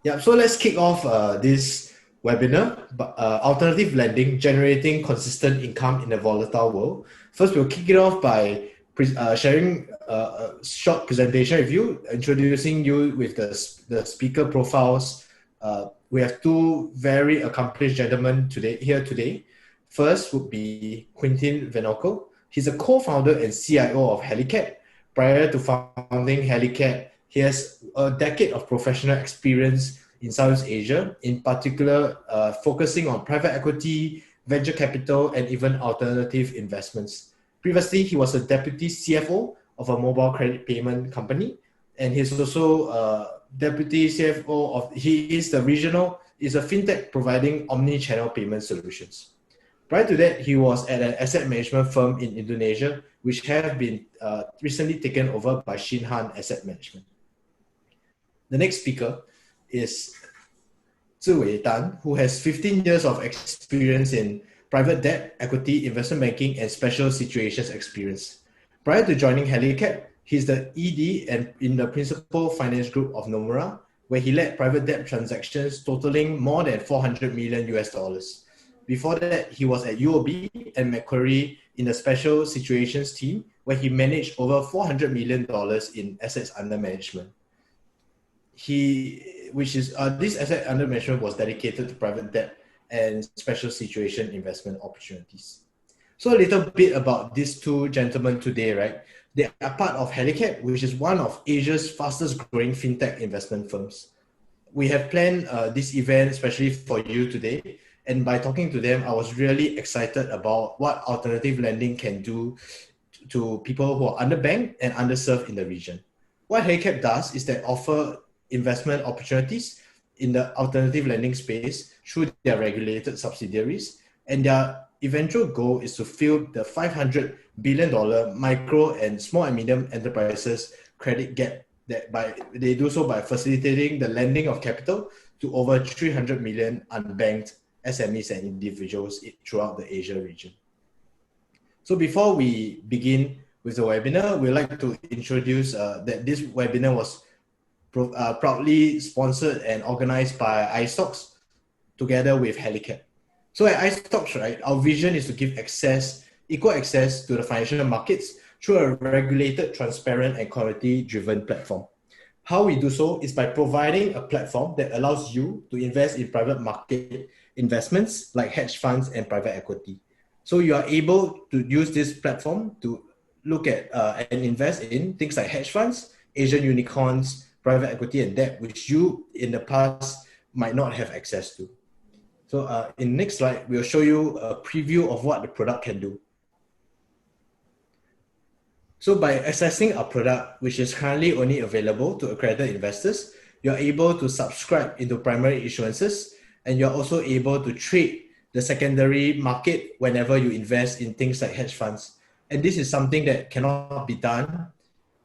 Yeah, so let's kick off this webinar, Alternative Lending, Generating Consistent Income in a Volatile World. First, we'll kick it off by sharing a short presentation with you, introducing you with the speaker profiles. We have two very accomplished gentlemen here today. First would be Quentin Vanoekel. He's a co-founder and CIO of Helicap. Prior to founding Helicap, he has a decade of professional experience in Southeast Asia, in particular focusing on private equity, venture capital, and even alternative investments. Previously, he was a deputy CFO of a mobile credit payment company, and he's also deputy CFO he is is a fintech providing omni-channel payment solutions. Prior to that, he was at an asset management firm in Indonesia, which have been recently taken over by Shinhan Asset Management. The next speaker is Zhiwei, who has 15 years of experience in private debt, equity, investment banking, and special situations experience. Prior to joining Helicap, he's the ED and in the principal finance group of Nomura, where he led private debt transactions totaling more than 400 million US dollars. Before that, he was at UOB and Macquarie in the special situations team, where he managed over $400 million in assets under management. This asset under management was dedicated to private debt and special situation investment opportunities. So a little bit about these two gentlemen today, right? They are part of Helicap, which is one of Asia's fastest growing fintech investment firms. We have planned this event especially for you today. And by talking to them, I was really excited about what alternative lending can do to people who are underbanked and underserved in the region. What Helicap does is that offer investment opportunities in the alternative lending space through their regulated subsidiaries. And their eventual goal is to fill the $500 billion micro and small and medium enterprises credit gap they do so by facilitating the lending of capital to over 300 million unbanked SMEs and individuals throughout the Asia region. So before we begin with the webinar, we'd like to introduce that this webinar was proudly sponsored and organized by iSTOX together with Helicap. So at iSTOX, right, our vision is to give equal access to the financial markets through a regulated, transparent, and quality-driven platform. How we do so is by providing a platform that allows you to invest in private market investments like hedge funds and private equity. So you are able to use this platform to look at and invest in things like hedge funds, Asian unicorns, private equity, and debt, which you in the past might not have access to. So in the next slide, we'll show you a preview of what the product can do. So by accessing a product which is currently only available to accredited investors, you're able to subscribe into primary issuances, and you're also able to trade the secondary market whenever you invest in things like hedge funds. And this is something that cannot be done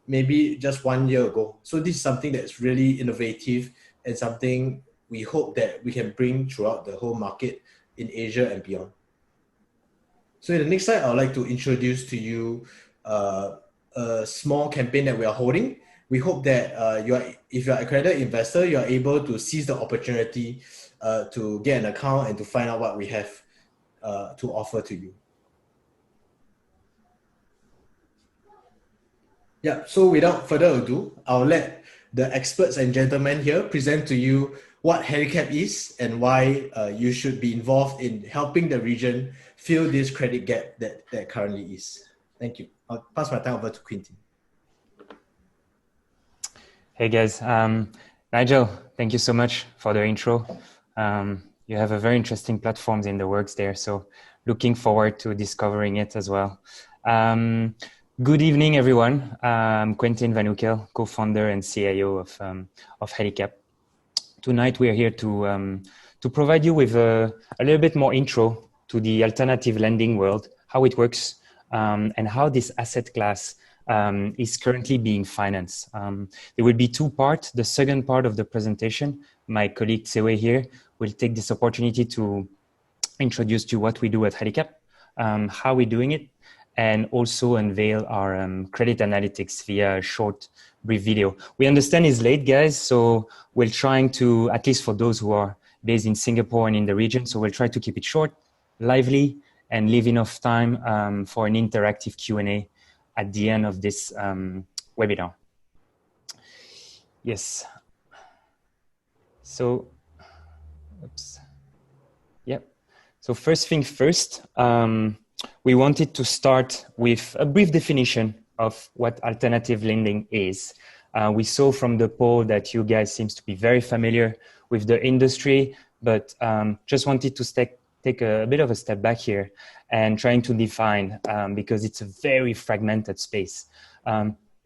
maybe just 1 year ago. So this is something that's really innovative and something we hope that we can bring throughout the whole market in Asia and beyond. So in the next slide, I would like to introduce to you a small campaign that we are holding. We hope that if you're an accredited investor, you are able to seize the opportunity to get an account and to find out what we have to offer to you. Yeah, so without further ado, I'll let the experts and gentlemen here present to you what Helicap is and why you should be involved in helping the region fill this credit gap that currently is. Thank you. I'll pass my time over to Quentin. Hey guys, Nigel, thank you so much for the intro. You have a very interesting platforms in the works there, so looking forward to discovering it as well. Good evening, everyone. I'm Quentin Vanoekel, co-founder and CIO of Helicap. Tonight we are here to provide you with a little bit more intro to the alternative lending world, how it works, and how this asset class is currently being financed. There will be two parts. The second part of the presentation, my colleague Zhiwei here will take this opportunity to introduce to you what we do at Helicap, how we're doing it, and also unveil our credit analytics via a short, brief video. We understand it's late, guys, so we're trying to, at least for those who are based in Singapore and in the region, so we'll try to keep it short, lively, and leave enough time for an interactive Q&A at the end of this webinar. Yes. So, oops. Yep. So first thing first, we wanted to start with a brief definition of what alternative lending is. We saw from the poll that you guys seems to be very familiar with the industry, but just wanted to take a bit of a step back here and trying to define, because it's a very fragmented space.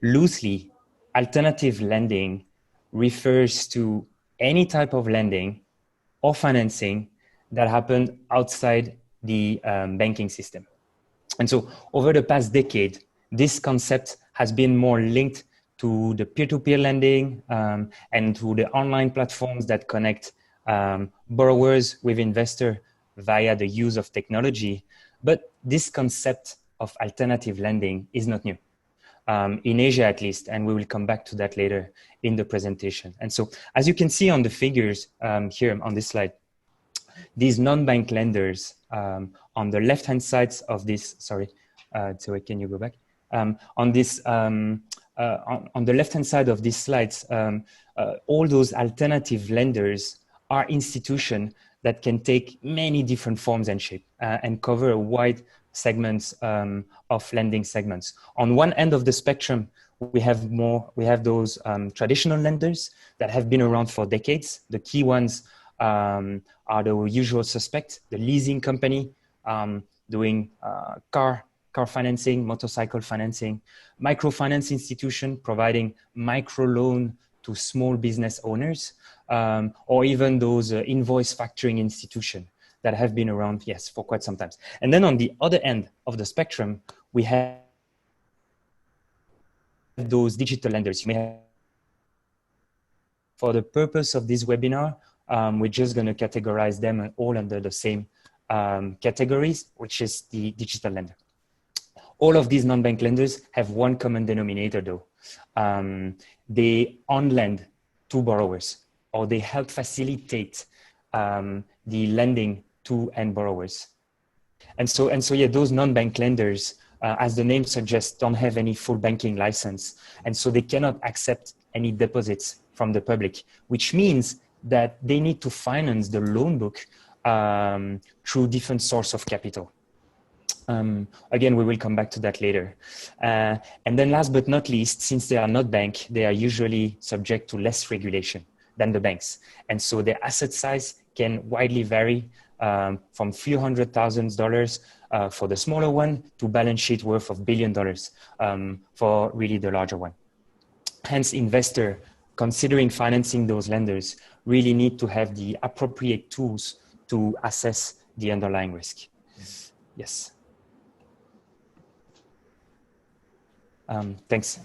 Loosely, alternative lending refers to any type of lending or financing that happened outside the banking system. And so over the past decade, this concept has been more linked to the peer-to-peer lending and to the online platforms that connect borrowers with investors via the use of technology. But this concept of alternative lending is not new. In Asia at least, and we will come back to that later in the presentation. And so as you can see on the figures here on this slide, these non-bank lenders on the left-hand side of this, sorry, can you go back? On the left-hand side of these slides, all those alternative lenders are institutions that can take many different forms and shape and cover a wide segments of lending segments. On one end of the spectrum, we have those traditional lenders that have been around for decades. The key ones are the usual suspects, the leasing company doing car financing, motorcycle financing, microfinance institution providing micro loan to small business owners, or even those invoice factoring institution that have been around, yes, for quite some time. And then on the other end of the spectrum, we have those digital lenders. You may have, for the purpose of this webinar, we're just going to categorize them all under the same categories, which is the digital lender. All of these non-bank lenders have one common denominator though. They on-lend to borrowers, or they help facilitate the lending to end borrowers. And so yeah, those non-bank lenders, as the name suggests, don't have any full banking license. And so they cannot accept any deposits from the public, which means that they need to finance the loan book through different sources of capital. Again, we will come back to that later. And then last but not least, since they are not bank, they are usually subject to less regulation than the banks. And so their asset size can widely vary from few $100,000 for the smaller one to balance sheet worth of $1 billion for really the larger one. Hence, investor considering financing those lenders really need to have the appropriate tools to assess the underlying risk. Yes. Thanks.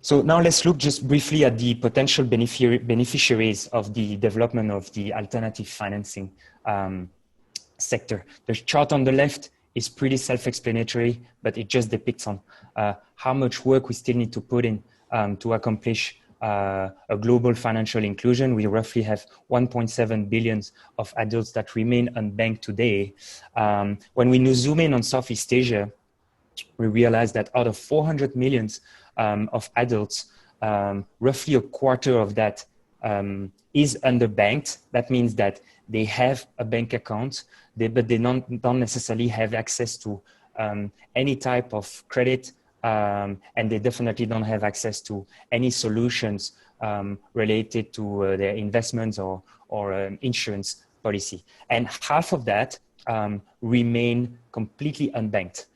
So now let's look just briefly at the potential beneficiaries of the development of the alternative financing sector. The chart on the left is pretty self-explanatory, but it just depicts on how much work we still need to put in to accomplish a global financial inclusion. We roughly have 1.7 billion of adults that remain unbanked today. When we zoom in on Southeast Asia, we realize that out of 400 million of adults, roughly a quarter of that is underbanked. That means that they have a bank account, but they don't necessarily have access to any type of credit, and they definitely don't have access to any solutions related to their investments or insurance policy. And half of that remain completely unbanked.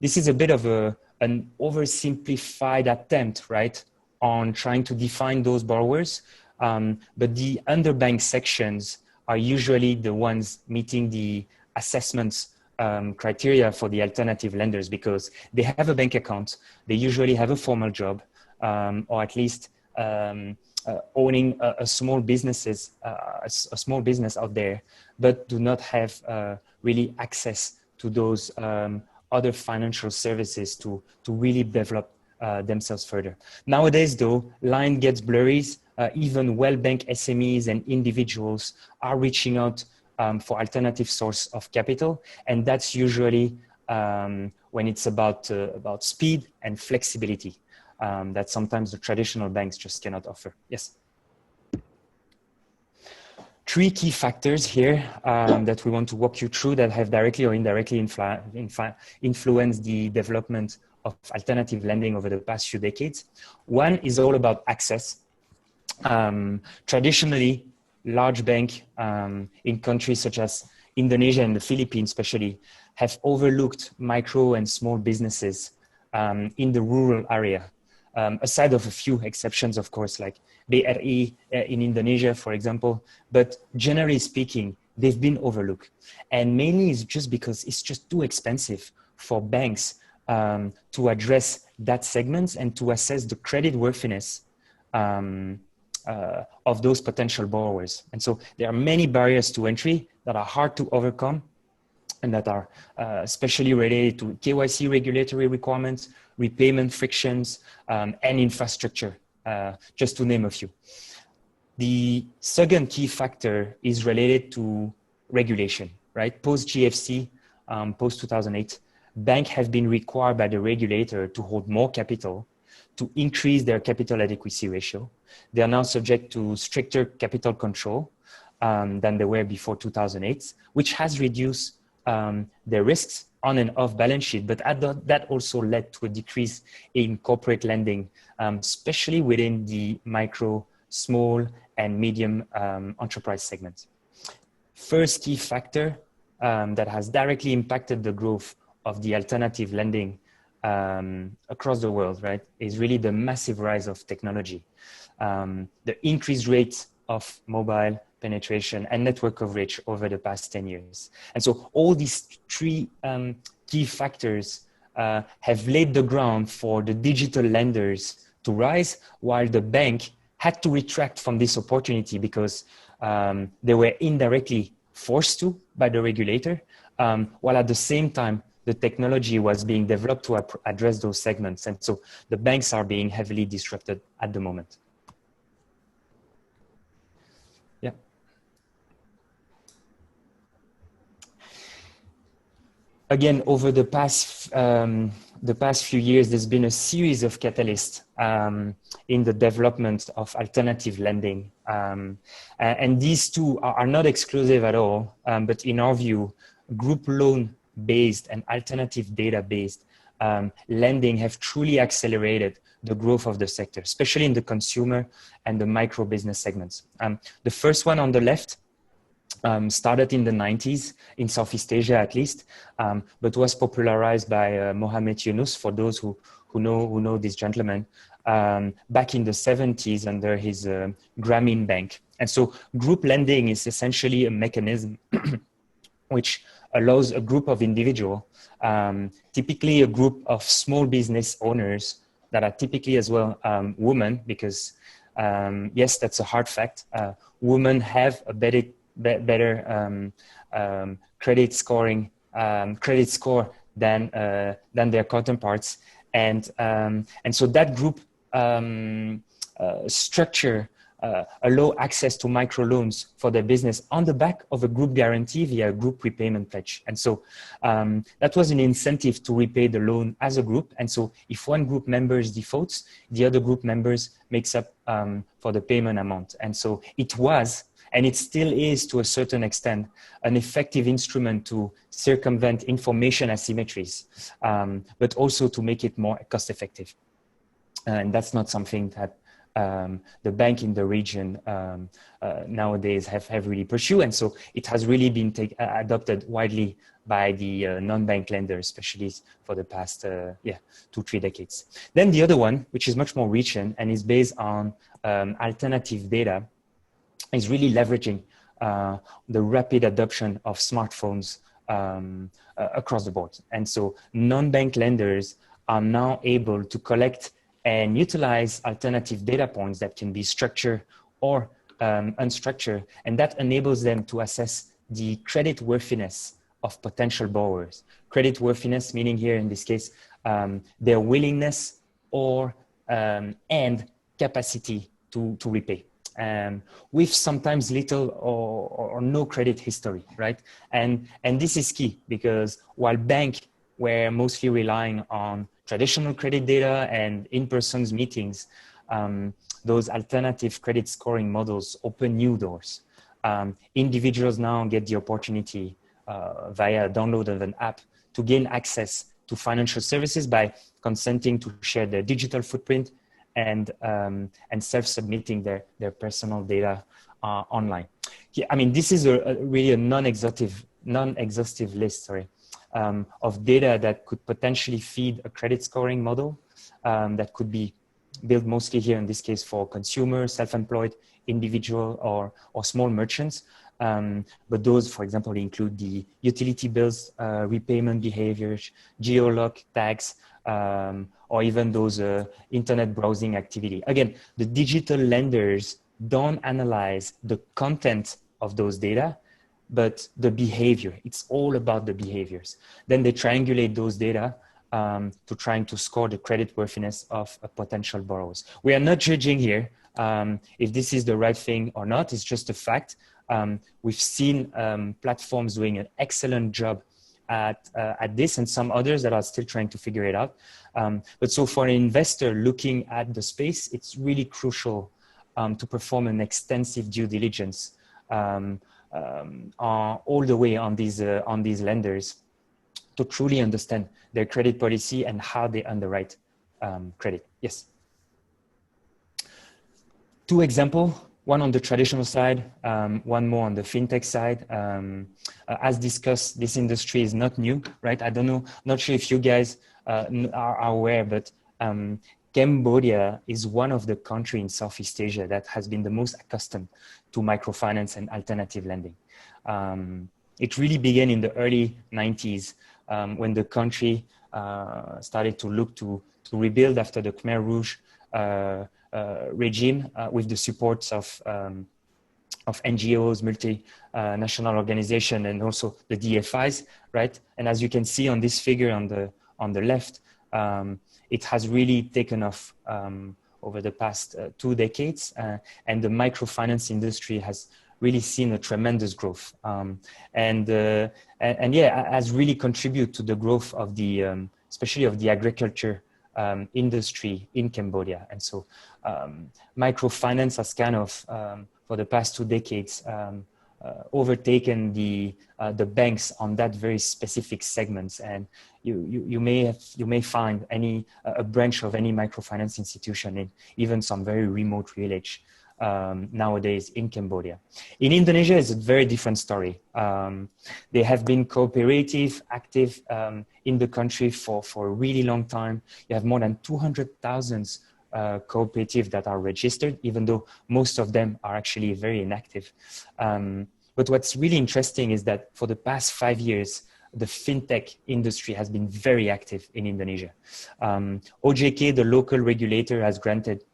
This is a bit of an oversimplified attempt, right, on trying to define those borrowers. But the underbanked sections are usually the ones meeting the assessments criteria for the alternative lenders, because they have a bank account, they usually have a formal job, or at least owning a small business out there, but do not have really access to those other financial services to really develop themselves further. Nowadays, though, line gets blurry. Even well-banked SMEs and individuals are reaching out for alternative source of capital, and that's usually when it's about speed and flexibility that sometimes the traditional banks just cannot offer. Yes. Three key factors here that we want to walk you through that have directly or indirectly influenced the development of alternative lending over the past few decades. One is all about access. Traditionally, large banks in countries such as Indonesia and the Philippines especially have overlooked micro and small businesses in the rural area. Aside of a few exceptions, of course, like BRI in Indonesia, for example, but generally speaking, they've been overlooked. And mainly it's just because it's just too expensive for banks to address that segment and to assess the credit worthiness of those potential borrowers. And so there are many barriers to entry that are hard to overcome and that are especially related to KYC regulatory requirements, repayment frictions, and infrastructure, just to name a few. The second key factor is related to regulation, right? Post-GFC, post-2008, banks have been required by the regulator to hold more capital to increase their capital adequacy ratio. They are now subject to stricter capital control than they were before 2008, which has reduced their risks on and off balance sheet, but that also led to a decrease in corporate lending, especially within the micro, small, and medium enterprise segments. First key factor that has directly impacted the growth of the alternative lending across the world, right, is really the massive rise of technology. The increased rate of mobile penetration and network coverage over the past 10 years. And so all these three key factors have laid the ground for the digital lenders to rise, while the bank had to retract from this opportunity because they were indirectly forced to by the regulator, while at the same time, the technology was being developed to address those segments. And so the banks are being heavily disrupted at the moment. Yeah. Again, over the past few years, there's been a series of catalysts in the development of alternative lending. And these two are not exclusive at all, but in our view, group loan-based and alternative data-based lending have truly accelerated the growth of the sector, especially in the consumer and the micro business segments. The first one on the left started in the 90s, in Southeast Asia at least, but was popularized by Mohamed Yunus, for those who know this gentleman, back in the 70s under his Grameen Bank. And so group lending is essentially a mechanism which allows a group of individuals, typically a group of small business owners that are typically as well women, because yes, that's a hard fact. Women have a better credit score than their counterparts, and so that group structure allow access to microloans for their business on the back of a group guarantee via a group repayment pledge. And so that was an incentive to repay the loan as a group. And so if one group members defaults, the other group members makes up for the payment amount. And so it was, and it still is to a certain extent, an effective instrument to circumvent information asymmetries, but also to make it more cost effective. And that's not something that the bank in the region nowadays have really pursued. And so it has really been adopted widely by the non-bank lenders, especially for the past 2-3 decades. Then the other one, which is much more recent and is based on alternative data, is really leveraging the rapid adoption of smartphones across the board. And so non-bank lenders are now able to collect and utilize alternative data points that can be structured or unstructured. And that enables them to assess the credit worthiness of potential borrowers. Creditworthiness, meaning here in this case, their willingness or and capacity to repay. With sometimes little or no credit history, right? And this is key because while banks were mostly relying on traditional credit data and in-person meetings, those alternative credit scoring models open new doors. Individuals now get the opportunity via download of an app to gain access to financial services by consenting to share their digital footprint and self-submitting their personal data online. Yeah, I mean, this is really a non-exhaustive list, of data that could potentially feed a credit scoring model that could be built mostly here in this case for consumers, self-employed, individual or small merchants. But those, for example, include the utility bills, repayment behaviors, geolock tags, or even those internet browsing activity. Again, the digital lenders don't analyze the content of those data, but the behavior. It's all about the behaviors. Then they triangulate those data to trying to score the creditworthiness of potential borrowers. We are not judging here if this is the right thing or not. It's just a fact. We've seen platforms doing an excellent job at this, and some others that are still trying to figure it out. But so for an investor looking at the space, it's really crucial to perform an extensive due diligence all the way on these lenders to truly understand their credit policy and how they underwrite credit. Yes. Two examples, one on the traditional side, one more on the fintech side. As discussed, this industry is not new, right? I don't know, not sure if you guys are aware, but Cambodia is one of the countries in Southeast Asia that has been the most accustomed to microfinance and alternative lending. It really began in the early 90s when the country started to look to rebuild after the Khmer Rouge regime with the support of NGOs, multinational organizations, and also the DFIs, right? And as you can see on this figure on the left, it has really taken off over the past 2 decades, and the microfinance industry has really seen a tremendous growth, and yeah, has really contributed to the growth of the, especially of the agriculture industry in Cambodia. And so microfinance has kind of, for the past 2 decades, overtaken the banks on that very specific segments. And you may find a branch of any microfinance institution in even some very remote village nowadays in Cambodia. In Indonesia, it's a very different story. They have been cooperative, active in the country for a really long time. You have more than 200,000 cooperatives that are registered, even though most of them are actually very inactive. But what's really interesting is that for the past 5 years, the fintech industry has been very active in Indonesia. OJK, the local regulator, has granted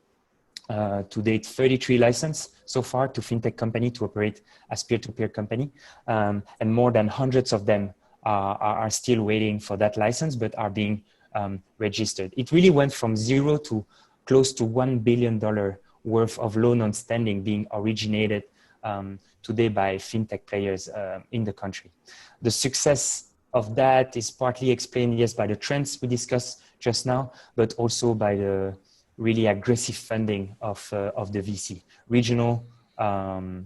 to date 33 licenses so far to fintech company to operate as peer-to-peer company, and more than hundreds of them are still waiting for that license, but are being registered. It really went from zero to close to $1 billion worth of loan outstanding being originated today by fintech players in the country. The success of that is partly explained, yes, by the trends we discussed just now, but also by the really aggressive funding of the VC, regional or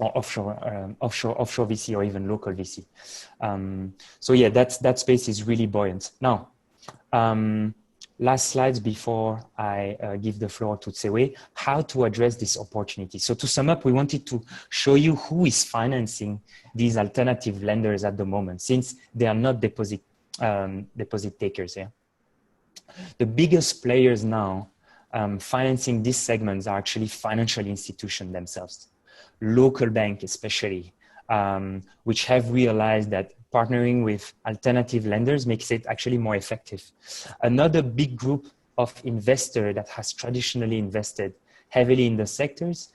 offshore VC, or even local VC. So yeah, that space is really buoyant. Now, last slides before I give the floor to Zhiwei, how to address this opportunity. So to sum up, we wanted to show you who is financing these alternative lenders at the moment, since they are not deposit takers. Yeah? The biggest players now financing these segments are actually financial institutions themselves, local banks especially, which have realized that partnering with alternative lenders makes it actually more effective. Another big group of investors that has traditionally invested heavily in the sectors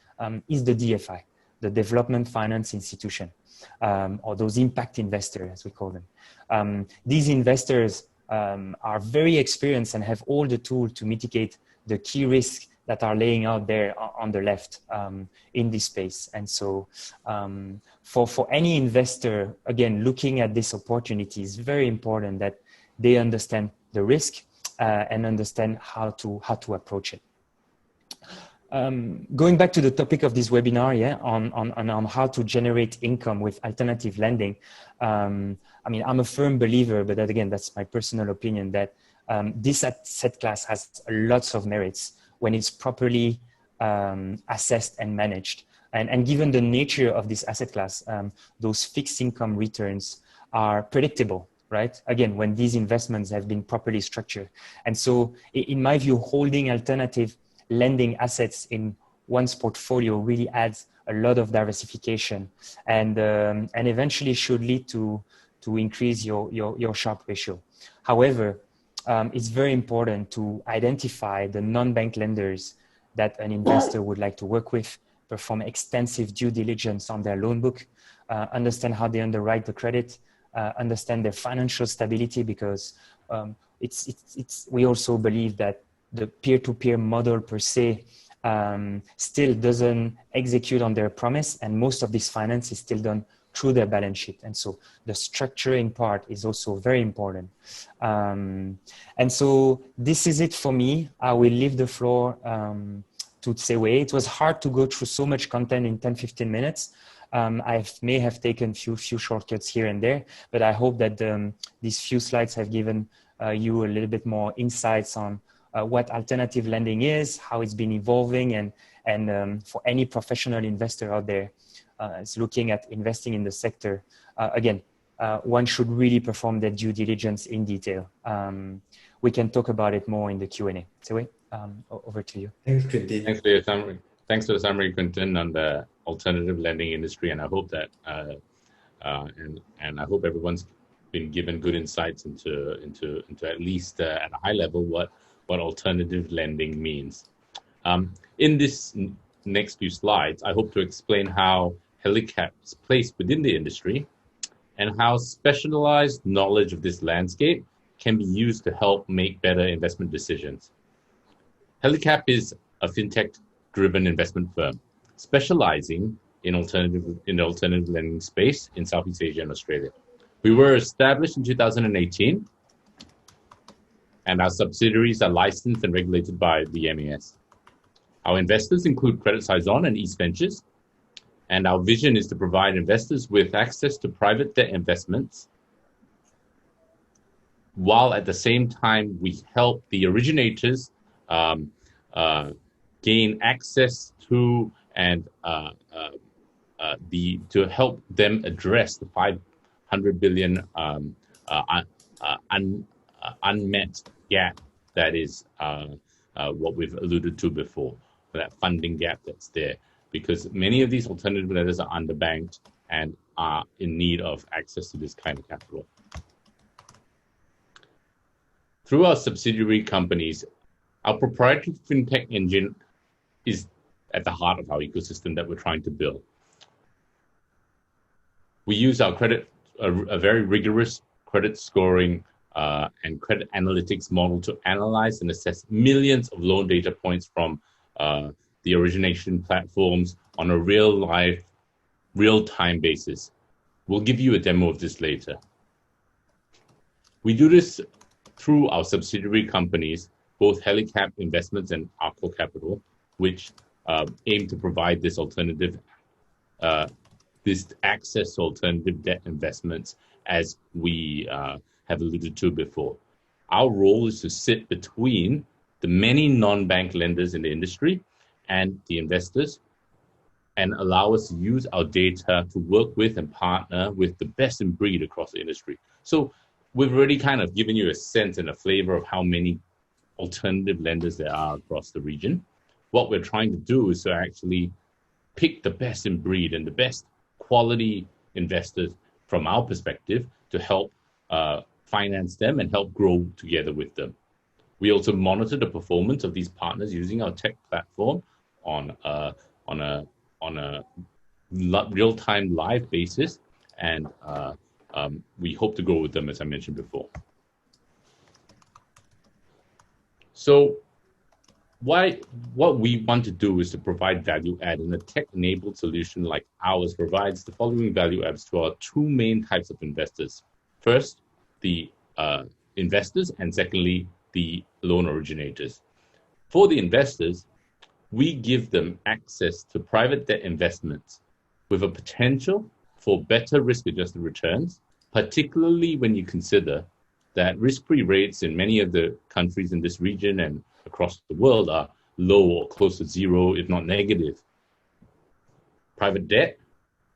is the DFI, the Development Finance Institution. or those impact investors, as we call them. These investors are very experienced and have all the tools to mitigate the key risks that are laying out there on the left in this space. And so for any investor, again, looking at this opportunity is very important that they understand the risk and understand how to approach it. Going back to the topic of this webinar, on how to generate income with alternative lending. I mean, I'm a firm believer, but that, again, that's my personal opinion, that this asset class has lots of merits when it's properly assessed and managed. And given the nature of this asset class, those fixed income returns are predictable, right? Again, when these investments have been properly structured. And so in my view, holding alternative lending assets in one's portfolio really adds a lot of diversification and eventually should lead to increase your Sharpe ratio. However, it's very important to identify the non-bank lenders that an investor would like to work with, perform extensive due diligence on their loan book, understand how they underwrite the credit, understand their financial stability, because we also believe that the peer-to-peer model per se still doesn't execute on their promise, and most of this finance is still done through their balance sheet. And so the structuring part is also very important. And so this is it for me. I will leave the floor to Zhiwei. It was hard to go through so much content in 10-15 minutes. I may have taken few shortcuts here and there, but I hope that these few slides have given you a little bit more insights on what alternative lending is, how it's been evolving, and for any professional investor out there is looking at investing in the sector, again, one should really perform their due diligence in detail. We can talk about it more in the Q&A. Zhiwei, over to you. Thanks, Quentin. Thanks for your summary. Thanks for the summary, Quentin, on the alternative lending industry, and I hope that and I hope everyone's been given good insights into at least at a high level what alternative lending means. In this next few slides, I hope to explain how Helicap is placed within the industry and how specialized knowledge of this landscape can be used to help make better investment decisions. Helicap is a fintech-driven investment firm specializing in the alternative lending space in Southeast Asia and Australia. We were established in 2018, and our subsidiaries are licensed and regulated by the MAS. Our investors include Credit Saison and East Ventures, and our vision is to provide investors with access to private debt investments, while at the same time we help the originators gain access to and to help them address the 500 billion unmet gap that is what we've alluded to before, that funding gap that's there, because many of these alternative lenders are underbanked and are in need of access to this kind of capital. Through our subsidiary companies, our proprietary fintech engine is at the heart of our ecosystem that we're trying to build. We use our a very rigorous credit scoring and credit analytics model to analyze and assess millions of loan data points from the origination platforms on a real-time basis. We'll give you a demo of this later. We do this through our subsidiary companies, both Helicap Investments and Arco Capital, which aim to provide this access to alternative debt investments, as we have alluded to before. Our role is to sit between the many non-bank lenders in the industry and the investors, and allow us to use our data to work with and partner with the best in breed across the industry. So we've already kind of given you a sense and a flavor of how many alternative lenders there are across the region. What we're trying to do is to actually pick the best in breed and the best quality investors from our perspective to help finance them and help grow together with them. We also monitor the performance of these partners using our tech platform on a real-time live basis and we hope to grow with them, as I mentioned before. So what we want to do is to provide value add, and a tech-enabled solution like ours provides the following value adds to our two main types of investors. First, the investors, and secondly, the loan originators. For the investors, we give them access to private debt investments with a potential for better risk-adjusted returns, particularly when you consider that risk-free rates in many of the countries in this region and across the world are low or close to zero, if not negative. Private debt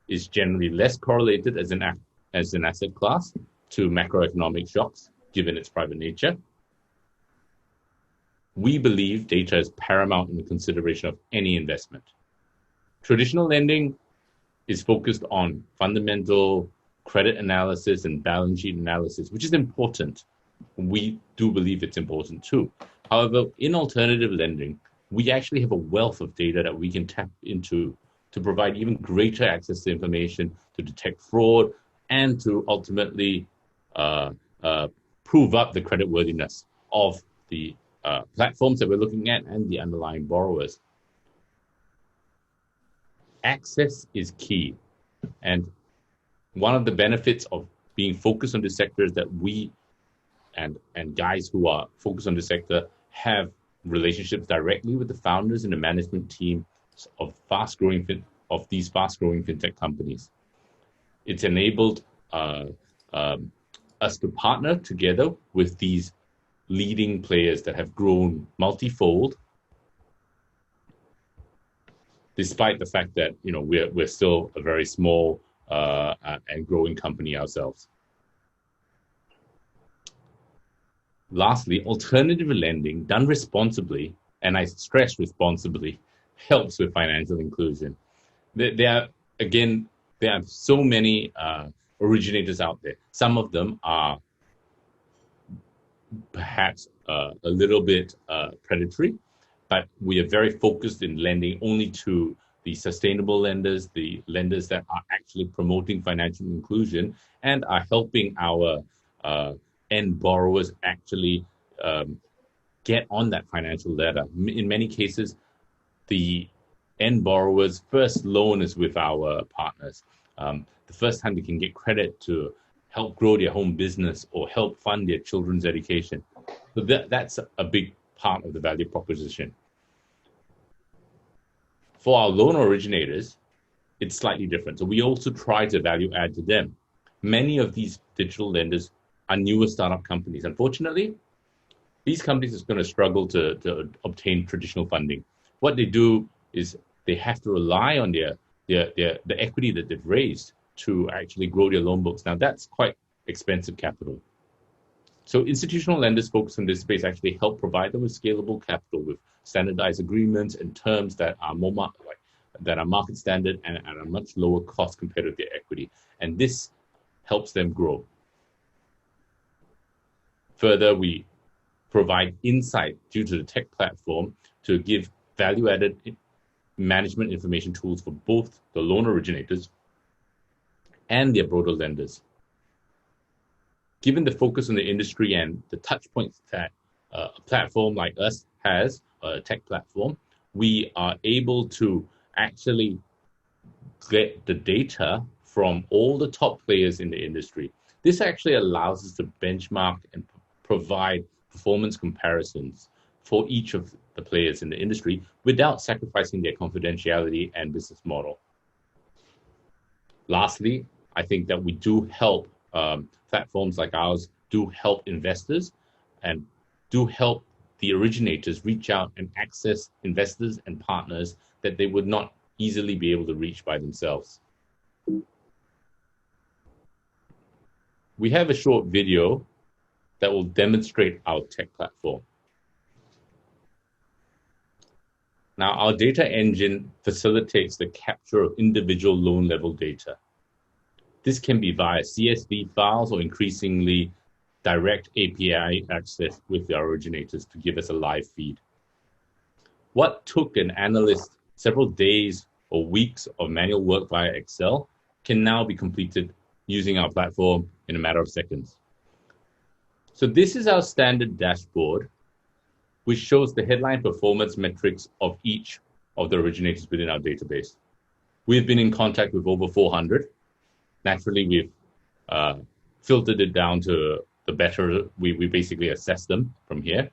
is generally less correlated as an asset class to macroeconomic shocks, given its private nature. We believe data is paramount in the consideration of any investment. Traditional lending is focused on fundamental credit analysis and balance sheet analysis, which is important. We do believe it's important too. However, in alternative lending, we actually have a wealth of data that we can tap into to provide even greater access to information, to detect fraud, and to ultimately prove up the creditworthiness of the platforms that we're looking at and the underlying borrowers. Access is key. And one of the benefits of being focused on this sector is that we and guys who are focused on the sector have relationships directly with the founders and the management team of these fast-growing fintech companies. It's enabled us to partner together with these leading players that have grown multifold, despite the fact that we're still a very small and growing company ourselves. Lastly, alternative lending done responsibly, and I stress responsibly, helps with financial inclusion. There are so many originators out there. Some of them are perhaps a little bit predatory, but we are very focused in lending only to the sustainable lenders, the lenders that are actually promoting financial inclusion and are helping our end borrowers actually get on that financial ladder. In many cases, the end borrower's first loan is with our partners. The first time they can get credit to help grow their home business or help fund their children's education. So that's a big part of the value proposition. For our loan originators, it's slightly different. So we also try to value add to them. Many of these digital lenders are newer startup companies. Unfortunately, these companies are going to struggle to obtain traditional funding. What they do is they have to rely on the equity that they've raised to actually grow their loan books. Now, that's quite expensive capital. So institutional lenders focused on this space actually help provide them with scalable capital with standardized agreements and terms that are market standard and at a much lower cost compared to their equity. And this helps them grow. Further, we provide insight due to the tech platform to give value-added management information tools for both the loan originators and their broader lenders. Given the focus on the industry and the touch points that a platform like us has, a tech platform, we are able to actually get the data from all the top players in the industry. This actually allows us to benchmark and provide performance comparisons for each of the players in the industry without sacrificing their confidentiality and business model. Lastly, I think that we do help platforms like ours do help investors and do help the originators reach out and access investors and partners that they would not easily be able to reach by themselves. We have a short video that will demonstrate our tech platform. Now, our data engine facilitates the capture of individual loan level data. This can be via CSV files or increasingly direct API access with the originators to give us a live feed. What took an analyst several days or weeks of manual work via Excel can now be completed using our platform in a matter of seconds. So this is our standard dashboard, which shows the headline performance metrics of each of the originators within our database. We've been in contact with over 400. Naturally, we've filtered it down to the better. We basically assess them from here.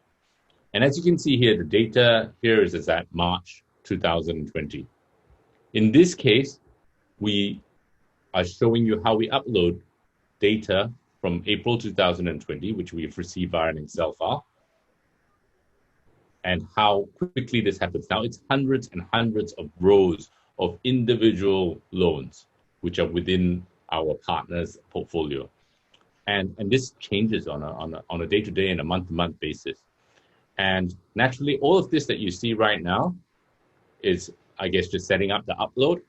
And as you can see here, the data here is at March 2020. In this case, we are showing you how we upload data from April 2020, which we've received via an Excel file, and how quickly this happens. Now it's hundreds and hundreds of rows of individual loans, which are within our partner's portfolio. And this changes on a day-to-day and a month-to-month basis. And naturally, all of this that you see right now is, I guess, just setting up the upload.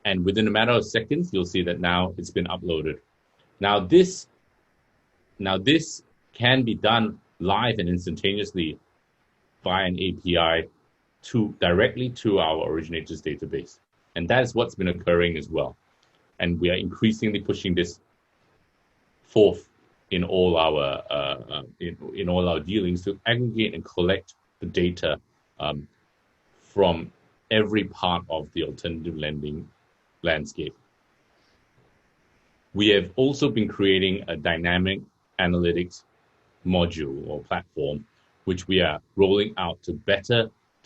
And within a matter of seconds, you'll see that now it's been uploaded. Now this can be done live and instantaneously via an API directly to our originators database. And that is what's been occurring as well. And we are increasingly pushing this forth in all our in all our dealings to aggregate and collect the data from every part of the alternative lending landscape. We have also been creating a dynamic analytics module or platform, which we are rolling out to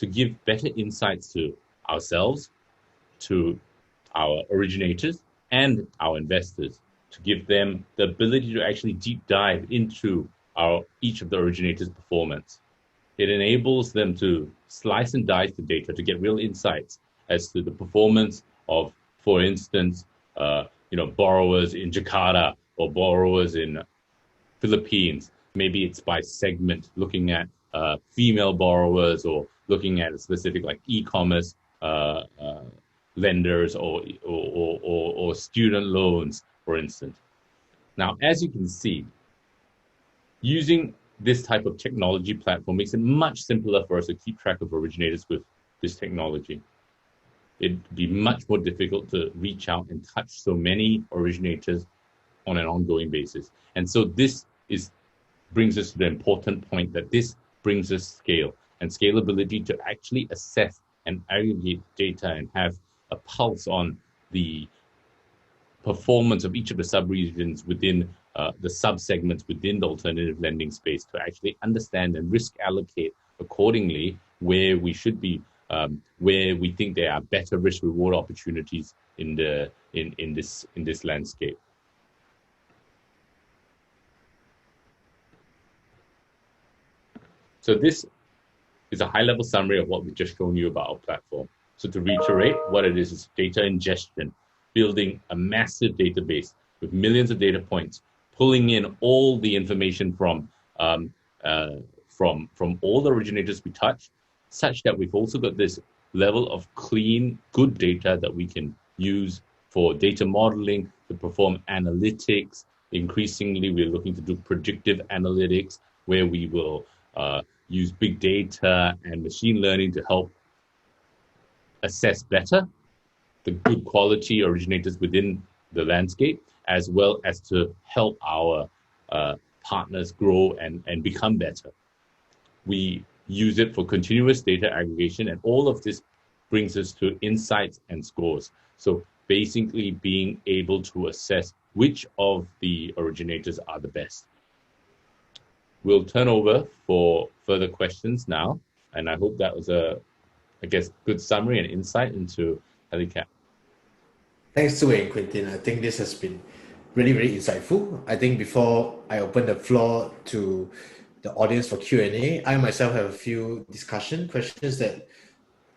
give better insights to ourselves, to our originators, and our investors, to give them the ability to actually deep dive into each of the originators' performance. It enables them to slice and dice the data to get real insights as to the performance of, for instance, borrowers in Jakarta or borrowers in Philippines. Maybe it's by segment, looking at female borrowers, or looking at a specific like e-commerce lenders or student loans, for instance. Now, as you can see, using this type of technology platform makes it much simpler for us to keep track of originators with this technology. It'd be much more difficult to reach out and touch so many originators on an ongoing basis. And so this brings us to the important point that this brings us scale and scalability to actually assess and aggregate data and have a pulse on the performance of each of the sub-regions within the sub-segments within the alternative lending space, to actually understand and risk allocate accordingly where we should be, where we think there are better risk reward opportunities in this landscape. So this is a high-level summary of what we've just shown you about our platform. So to reiterate, what it is data ingestion, building a massive database with millions of data points, pulling in all the information from all the originators we touch, such that we've also got this level of clean, good data that we can use for data modeling, to perform analytics. Increasingly, we're looking to do predictive analytics, where we will use big data and machine learning to help assess better the good quality originators within the landscape, as well as to help our partners grow and become better. We use it for continuous data aggregation, and all of this brings us to insights and scores. So basically being able to assess which of the originators are the best. We'll turn over for further questions now, and I hope that was a good summary and insight into Helicap. Thanks, Zhiwei and Quentin. I think this has been really, really insightful. I think before I open the floor to the audience for Q&A, I myself have a few questions that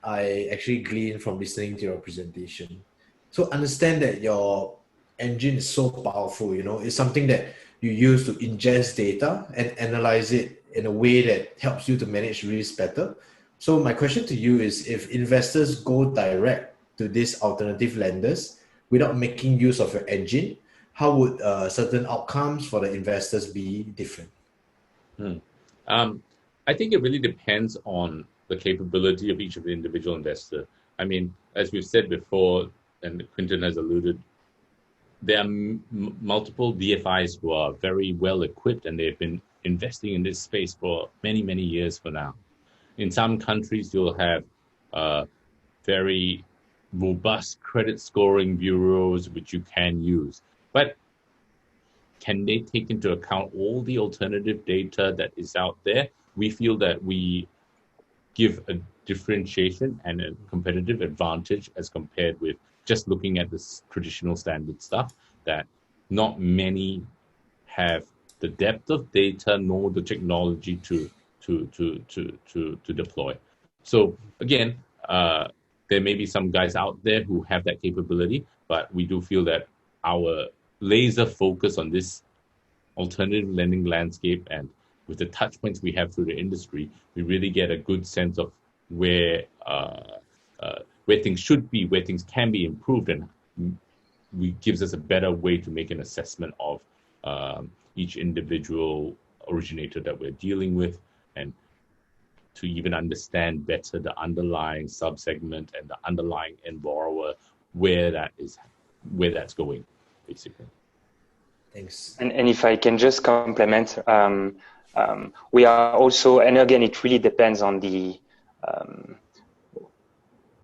I actually gleaned from listening to your presentation. So understand that your engine is so powerful, it's something that you use to ingest data and analyze it in a way that helps you to manage risk better. So my question to you is, if investors go direct to these alternative lenders without making use of your engine, how would certain outcomes for the investors be different? I think it really depends on the capability of each of the individual investor. I mean, as we've said before, and Quentin has alluded there are multiple DFIs who are very well equipped, and they've been investing in this space for many, many years for now. In some countries, you'll have very robust credit scoring bureaus which you can use. But can they take into account all the alternative data that is out there? We feel that we give a differentiation and a competitive advantage as compared with just looking at this traditional standard stuff, that not many have the depth of data nor the technology to deploy. So again, there may be some guys out there who have that capability, but we do feel that our laser focus on this alternative lending landscape, and with the touch points we have through the industry, we really get a good sense of where things should be, where things can be improved, and gives us a better way to make an assessment of each individual originator that we're dealing with, and to even understand better the underlying subsegment and the underlying end borrower, where that's going, basically. Thanks. And if I can just complement, we are also, and again, it really depends on the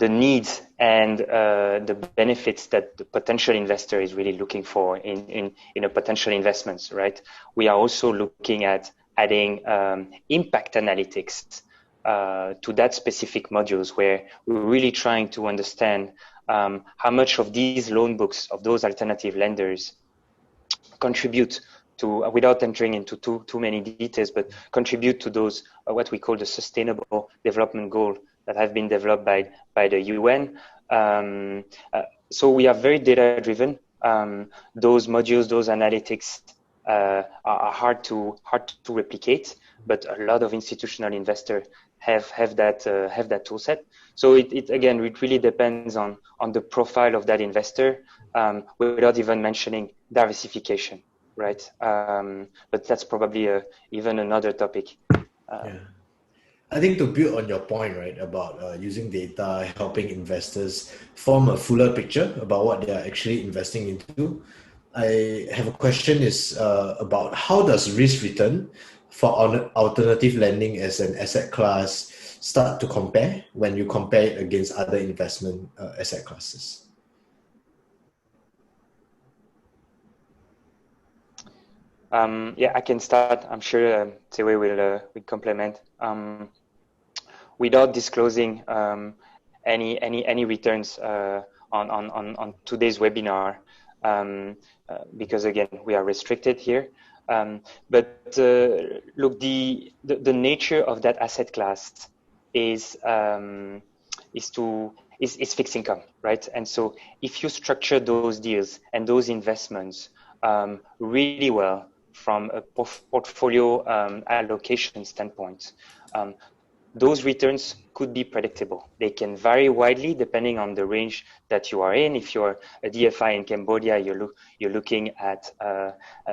needs and the benefits that the potential investor is really looking for in a potential investments, right? We are also looking at adding impact analytics to that specific modules, where we're really trying to understand how much of these loan books of those alternative lenders contribute to, without entering into too many details, but contribute to those what we call the sustainable development goal that have been developed by the UN. So we are very data driven. Those modules, those analytics are hard to replicate, but a lot of institutional investors have that tool set. So it again, it really depends on the profile of that investor, without even mentioning diversification, right? But that's probably even another topic. Yeah. I think to build on your point, right, about using data, helping investors form a fuller picture about what they are actually investing into, I have a question is about how does risk return for alternative lending as an asset class start to compare when you compare it against other investment asset classes? Yeah, I can start. I'm sure Zhiwei will complement. Without disclosing any returns on today's webinar, because again, we are restricted here. But look, the nature of that asset class is fixed income, right? And so if you structure those deals and those investments really well from a portfolio allocation standpoint, those returns could be predictable. They can vary widely depending on the range that you are in. If you're a DFI in Cambodia, you're looking at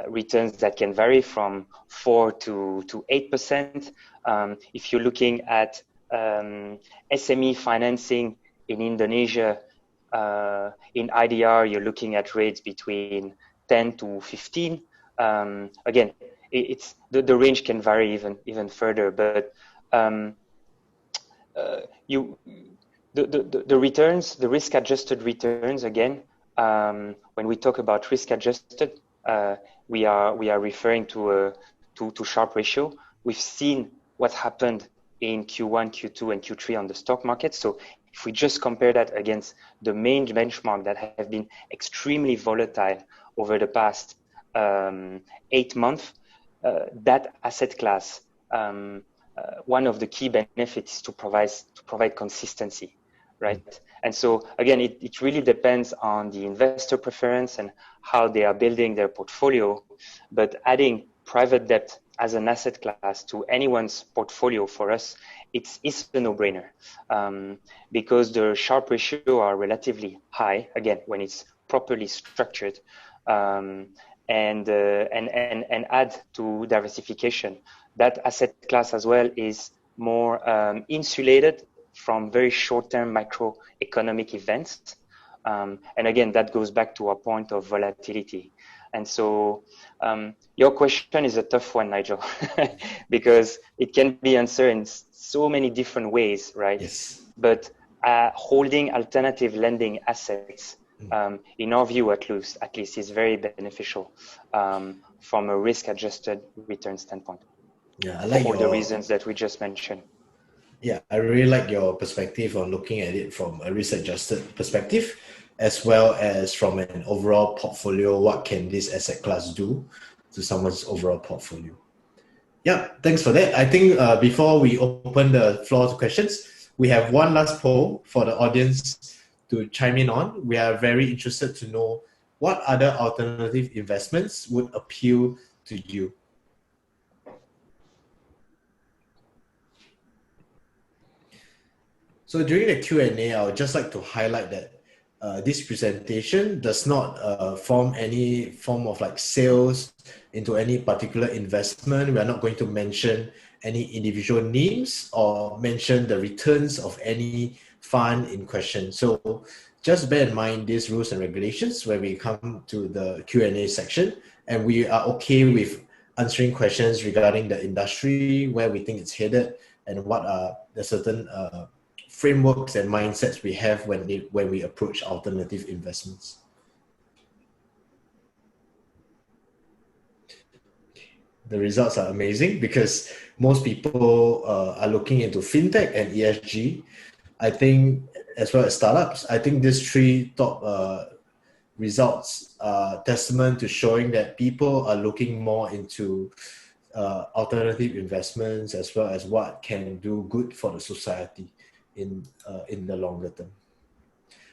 returns that can vary from 4 to 8%. If you're looking at SME financing in Indonesia, in IDR, you're looking at rates between 10 to 15. Again, it's the range can vary even further, but the returns, the risk-adjusted returns, again, when we talk about risk-adjusted, we are referring to Sharpe ratio. We've seen what happened in Q1, Q2, and Q3 on the stock market. So if we just compare that against the main benchmark that have been extremely volatile over the past 8 months, that asset class, one of the key benefits is to provide consistency, right? And so again, it really depends on the investor preference and how they are building their portfolio. But adding private debt as an asset class to anyone's portfolio, for us, it's a no-brainer, because the Sharpe ratio are relatively high, again, when it's properly structured, and add to diversification. That asset class as well is more insulated from very short-term macroeconomic events. And again, that goes back to our point of volatility. And so your question is a tough one, Nigel, because it can be answered in so many different ways, right? Yes. But holding alternative lending assets, in our view at least, is very beneficial from a risk-adjusted return standpoint. Yeah, I like for the reasons that we just mentioned. Yeah, I really like your perspective on looking at it from a risk-adjusted perspective, as well as from an overall portfolio. What can this asset class do to someone's overall portfolio? Yeah, thanks for that. I think before we open the floor to questions, we have one last poll for the audience to chime in on. We are very interested to know what other alternative investments would appeal to you. So during the Q&A, I would just like to highlight that this presentation does not form any form of like sales into any particular investment. We are not going to mention any individual names or mention the returns of any fund in question. So just bear in mind these rules and regulations when we come to the Q&A section, and we are okay with answering questions regarding the industry, where we think it's headed, and what are the certain frameworks and mindsets we have when we approach alternative investments. The results are amazing because most people are looking into fintech and ESG. I think, as well as startups, I think these three top results are testament to showing that people are looking more into alternative investments, as well as what can do good for the society in the longer term.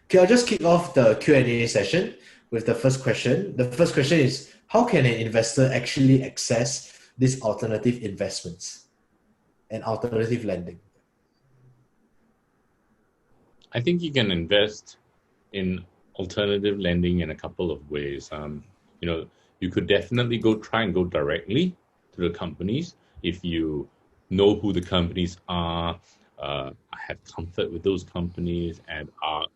Okay, I'll just kick off the Q&A session with the first question. The first question is, how can an investor actually access these alternative investments and alternative lending? I think you can invest in alternative lending in a couple of ways. You could definitely try and go directly to the companies if you know who the companies are, have comfort with those companies, and are,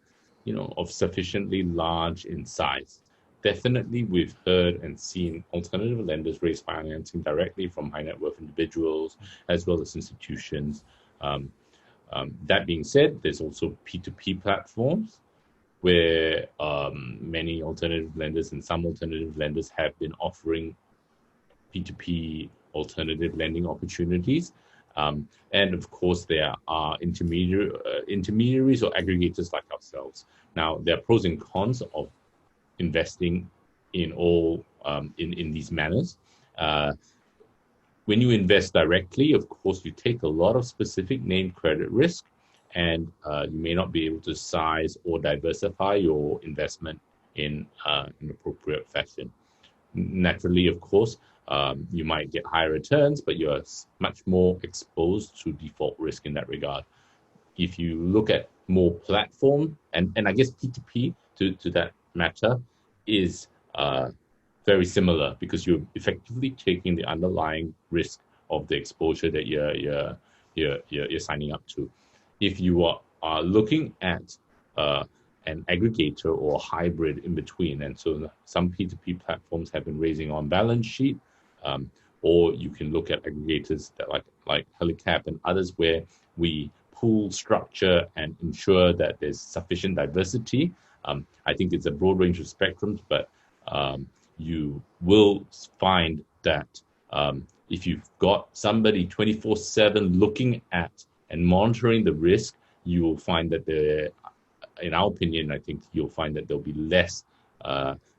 of sufficiently large in size. Definitely, we've heard and seen alternative lenders raise financing directly from high net worth individuals as well as institutions. That being said, there's also P2P platforms where many alternative lenders and some alternative lenders have been offering P2P alternative lending opportunities. And of course, there are intermediaries or aggregators like ourselves. Now, there are pros and cons of investing in all in these manners. When you invest directly, of course, you take a lot of specific name credit risk, and you may not be able to size or diversify your investment in an appropriate fashion. Naturally, of course, you might get higher returns, but you're much more exposed to default risk in that regard. If you look at more platform, and I guess P2P to that matter is very similar, because you're effectively taking the underlying risk of the exposure that you're signing up to. If you are looking at an aggregator or hybrid in between, and so some P2P platforms have been raising on balance sheet, or you can look at aggregators that like Helicap and others, where we pool structure and ensure that there's sufficient diversity. I think it's a broad range of spectrums, but you will find that if you've got somebody 24/7 looking at and monitoring the risk, you will find that in our opinion, I think you'll find that there'll be less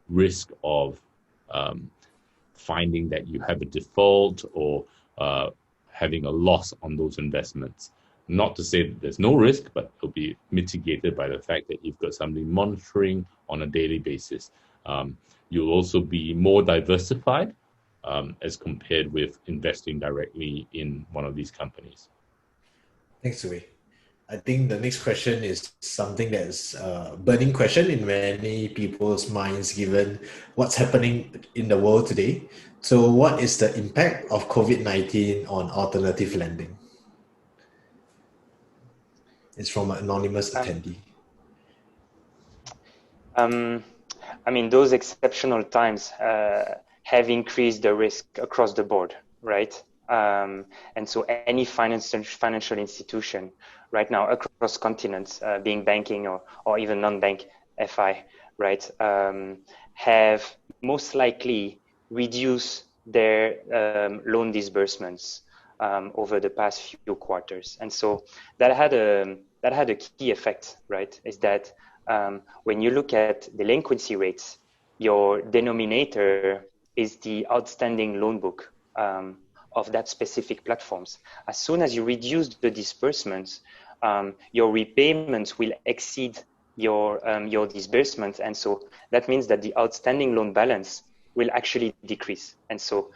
risk of finding that you have a default or having a loss on those investments. Not to say that there's no risk, but it'll be mitigated by the fact that you've got somebody monitoring on a daily basis. You'll also be more diversified as compared with investing directly in one of these companies. Thanks, Zhiwei. I think the next question is something that's a burning question in many people's minds, given what's happening in the world today. So what is the impact of COVID-19 on alternative lending? It's from an anonymous attendee. I mean, those exceptional times have increased the risk across the board, right? And so any financial institution right now across continents, being banking or even non-bank FI, right, have most likely reduced their loan disbursements over the past few quarters. And so that had a key effect, right? Is that when you look at delinquency rates, your denominator is the outstanding loan book of that specific platforms. As soon as you reduce the disbursements, your repayments will exceed your disbursements, and so that means that the outstanding loan balance will actually decrease. And so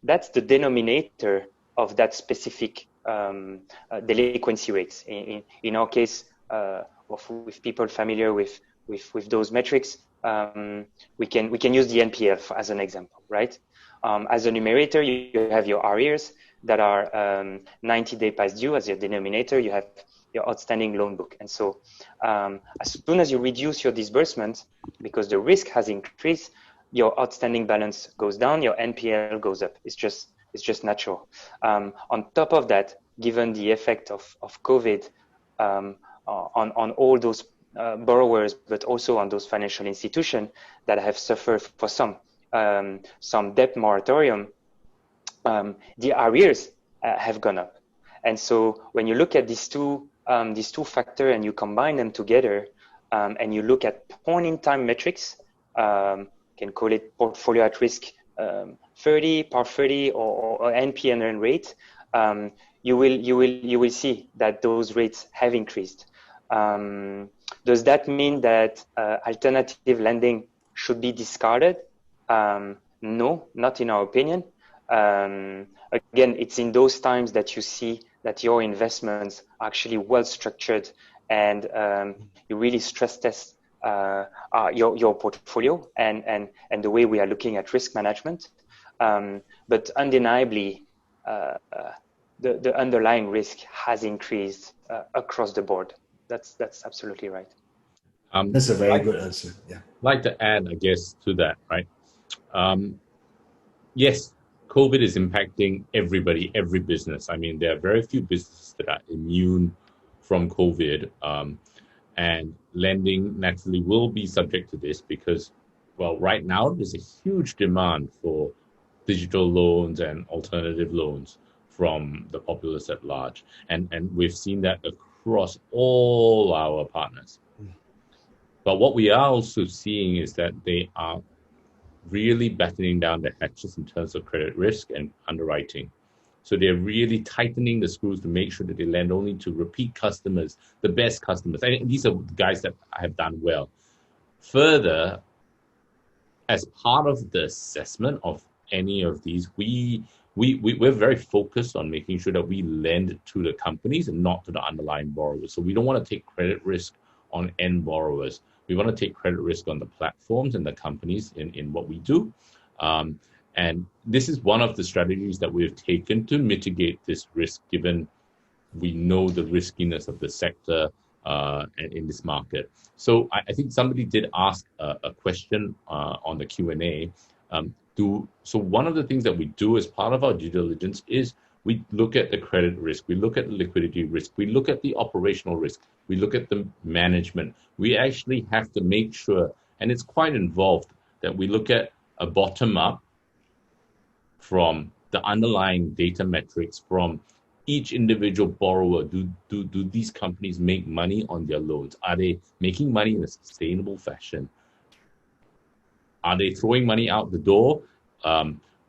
that's the denominator of that specific delinquency rates. In our case, with people familiar with those metrics, we can use the NPL as an example, right? As a numerator, you have your arrears that are 90 days past due. As your denominator, you have your outstanding loan book. And so as soon as you reduce your disbursement, because the risk has increased, your outstanding balance goes down, your NPL goes up. It's just natural. On top of that, given the effect of COVID on all those borrowers, but also on those financial institutions that have suffered for some debt moratorium, the arrears have gone up. And so when you look at these two factors and you combine them together, and you look at point in time metrics, can call it portfolio at risk 30, par 30, or NPL rate, you will see that those rates have increased. Does that mean that alternative lending should be discarded? No, not in our opinion. Again, it's in those times that you see that your investments are actually well structured, and you really stress test your portfolio and the way we are looking at risk management. But undeniably, the underlying risk has increased across the board. That's absolutely right. That's a very good answer. Yeah. I'd like to add, I guess, to that, right? Yes, COVID is impacting everybody, every business. I mean, there are very few businesses that are immune from COVID, and lending naturally will be subject to this because, well, right now there's a huge demand for digital loans and alternative loans from the populace at large. And we've seen that across all our partners. But what we are also seeing is that they are really battening down the hatches in terms of credit risk and underwriting. So they're really tightening the screws to make sure that they lend only to repeat customers, the best customers. And these are the guys that have done well. Further, as part of the assessment of any of these, we're very focused on making sure that we lend to the companies and not to the underlying borrowers. So we don't want to take credit risk on end borrowers. We want to take credit risk on the platforms and the companies in what we do. And this is one of the strategies that we've taken to mitigate this risk, given we know the riskiness of the sector in this market. So I think somebody did ask a question on the Q&A. So one of the things that we do as part of our due diligence is we look at the credit risk, we look at the liquidity risk, we look at the operational risk, we look at the management. We actually have to make sure, and it's quite involved, that we look at a bottom-up from the underlying data metrics from each individual borrower. Do these companies make money on their loans? Are they making money in a sustainable fashion? Are they throwing money out the door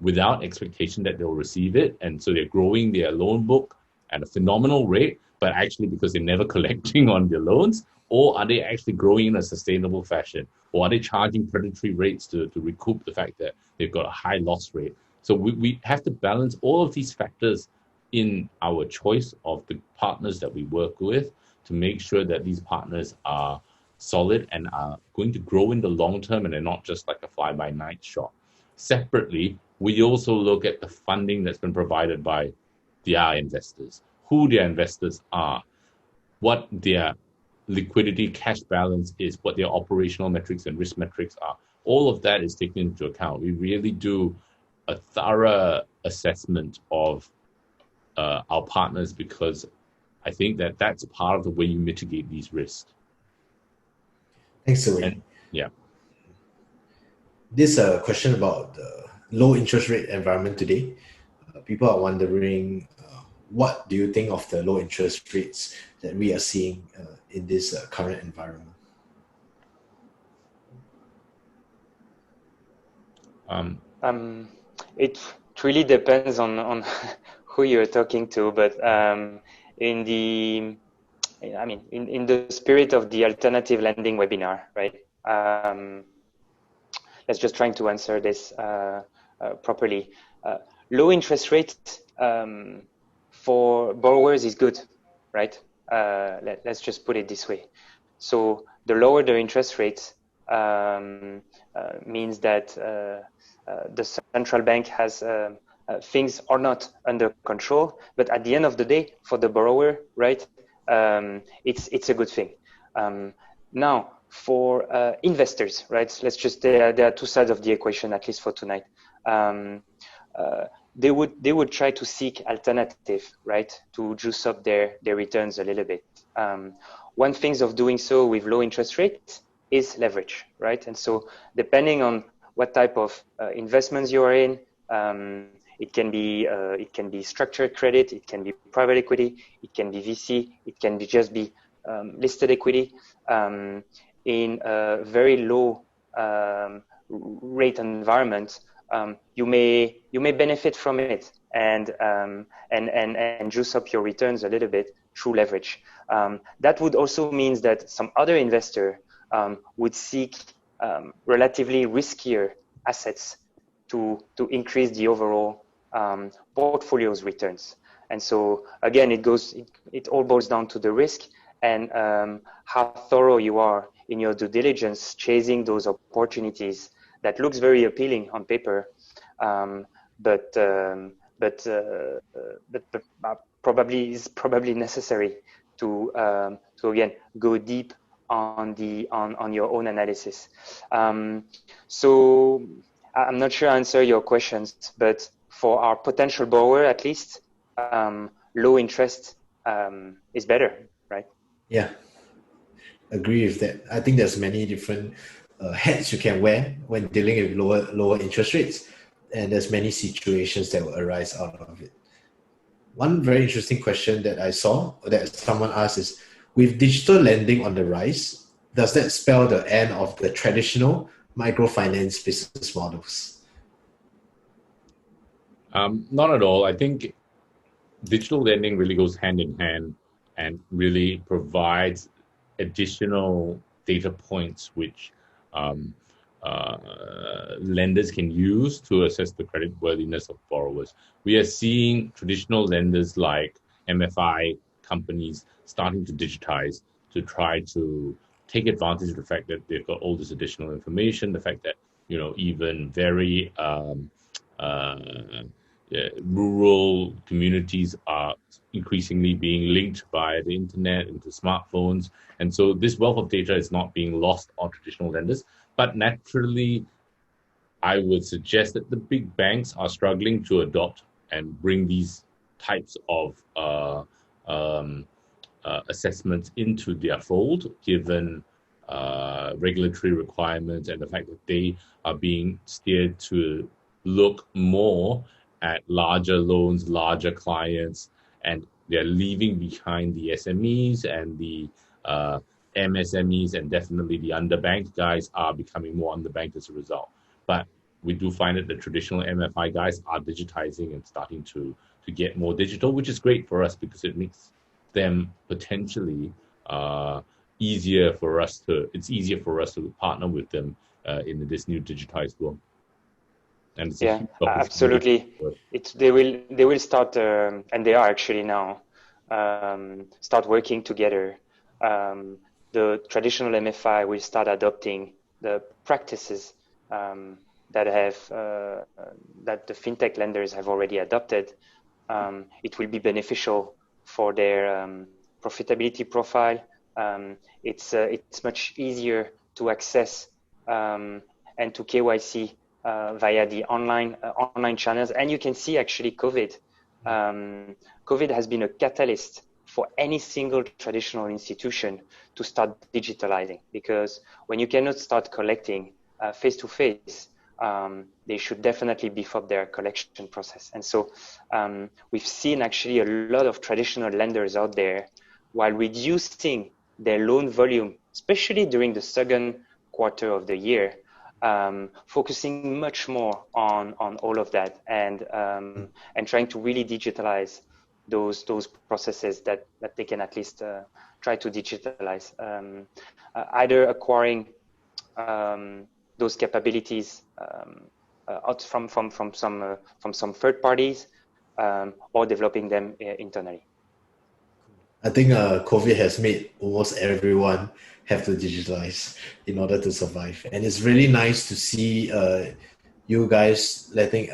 without expectation that they'll receive it? And so they're growing their loan book at a phenomenal rate, but actually because they're never collecting on their loans? Or are they actually growing in a sustainable fashion? Or are they charging predatory rates to recoup the fact that they've got a high loss rate? So we have to balance all of these factors in our choice of the partners that we work with to make sure that these partners are solid and are going to grow in the long term, and they're not just like a fly-by-night shop. Separately, we also look at the funding that's been provided by their investors, who their investors are, what their liquidity, cash balance is, what their operational metrics and risk metrics are. All of that is taken into account. We really do a thorough assessment of our partners, because I think that that's part of the way you mitigate these risks. Thanks, Zhiwei. Yeah. This question about the low interest rate environment today. People are wondering, what do you think of the low interest rates that we are seeing in this current environment? It really depends on who you're talking to, but in the spirit of the alternative lending webinar, right? Let's just trying to answer this properly. Low interest rate for borrowers is good, right? Let's just put it this way. So the lower the interest rates means that the central bank has things are not under control, but at the end of the day, for the borrower, right, it's a good thing. Now, for investors, right, let's just there are two sides of the equation, at least for tonight. They would try to seek alternative, right, to juice up their returns a little bit. One thing of doing so with low interest rates is leverage, right? And so depending on what type of investments you are in, it can be structured credit, it can be private equity, it can be VC, it can be just be listed equity. In a very low rate environment, you may benefit from it and juice up your returns a little bit through leverage. That would also mean that some other investor would seek relatively riskier assets to increase the overall portfolio's returns. And so again, it all boils down to the risk and how thorough you are in your due diligence, chasing those opportunities that looks very appealing on paper, but probably is necessary to again go deep on your own analysis. So I'm not sure I answer your questions, but for our potential borrower, at least, low interest is better, right? Yeah, agree with that. I think there's many different hats you can wear when dealing with lower interest rates, and there's many situations that will arise out of it. One very interesting question that I saw that someone asked is, with digital lending on the rise, does that spell the end of the traditional microfinance business models? Not at all. I think digital lending really goes hand in hand and really provides additional data points which lenders can use to assess the creditworthiness of borrowers. We are seeing traditional lenders like MFI companies starting to digitize to try to take advantage of the fact that they've got all this additional information, the fact that, you know, even very rural communities are increasingly being linked via the internet into smartphones. And so this wealth of data is not being lost on traditional lenders. But naturally, I would suggest that the big banks are struggling to adopt and bring these types of assessments into their fold, given regulatory requirements and the fact that they are being steered to look more at larger loans, larger clients, and they're leaving behind the SMEs and the MSMEs, and definitely the underbanked guys are becoming more underbanked as a result. But we do find that the traditional MFI guys are digitizing and starting to get more digital, which is great for us because it makes them potentially easier for us to partner with them in this new digitized world. And it's absolutely. They will start, and they are actually now start working together. The traditional MFI will start adopting the practices that the fintech lenders have already adopted. It will be beneficial for their profitability profile, it's much easier to access and to KYC via the online channels. And you can see actually COVID has been a catalyst for any single traditional institution to start digitalizing, because when you cannot start collecting face to face, they should definitely beef up their collection process. And so we've seen actually a lot of traditional lenders out there, while reducing their loan volume, especially during the second quarter of the year, focusing much more on all of that, and trying to really digitalize those processes that they can at least try to digitalize, either acquiring those capabilities out from some third parties, or developing them internally. I think COVID has made almost everyone have to digitalize in order to survive. And it's really nice to see you guys letting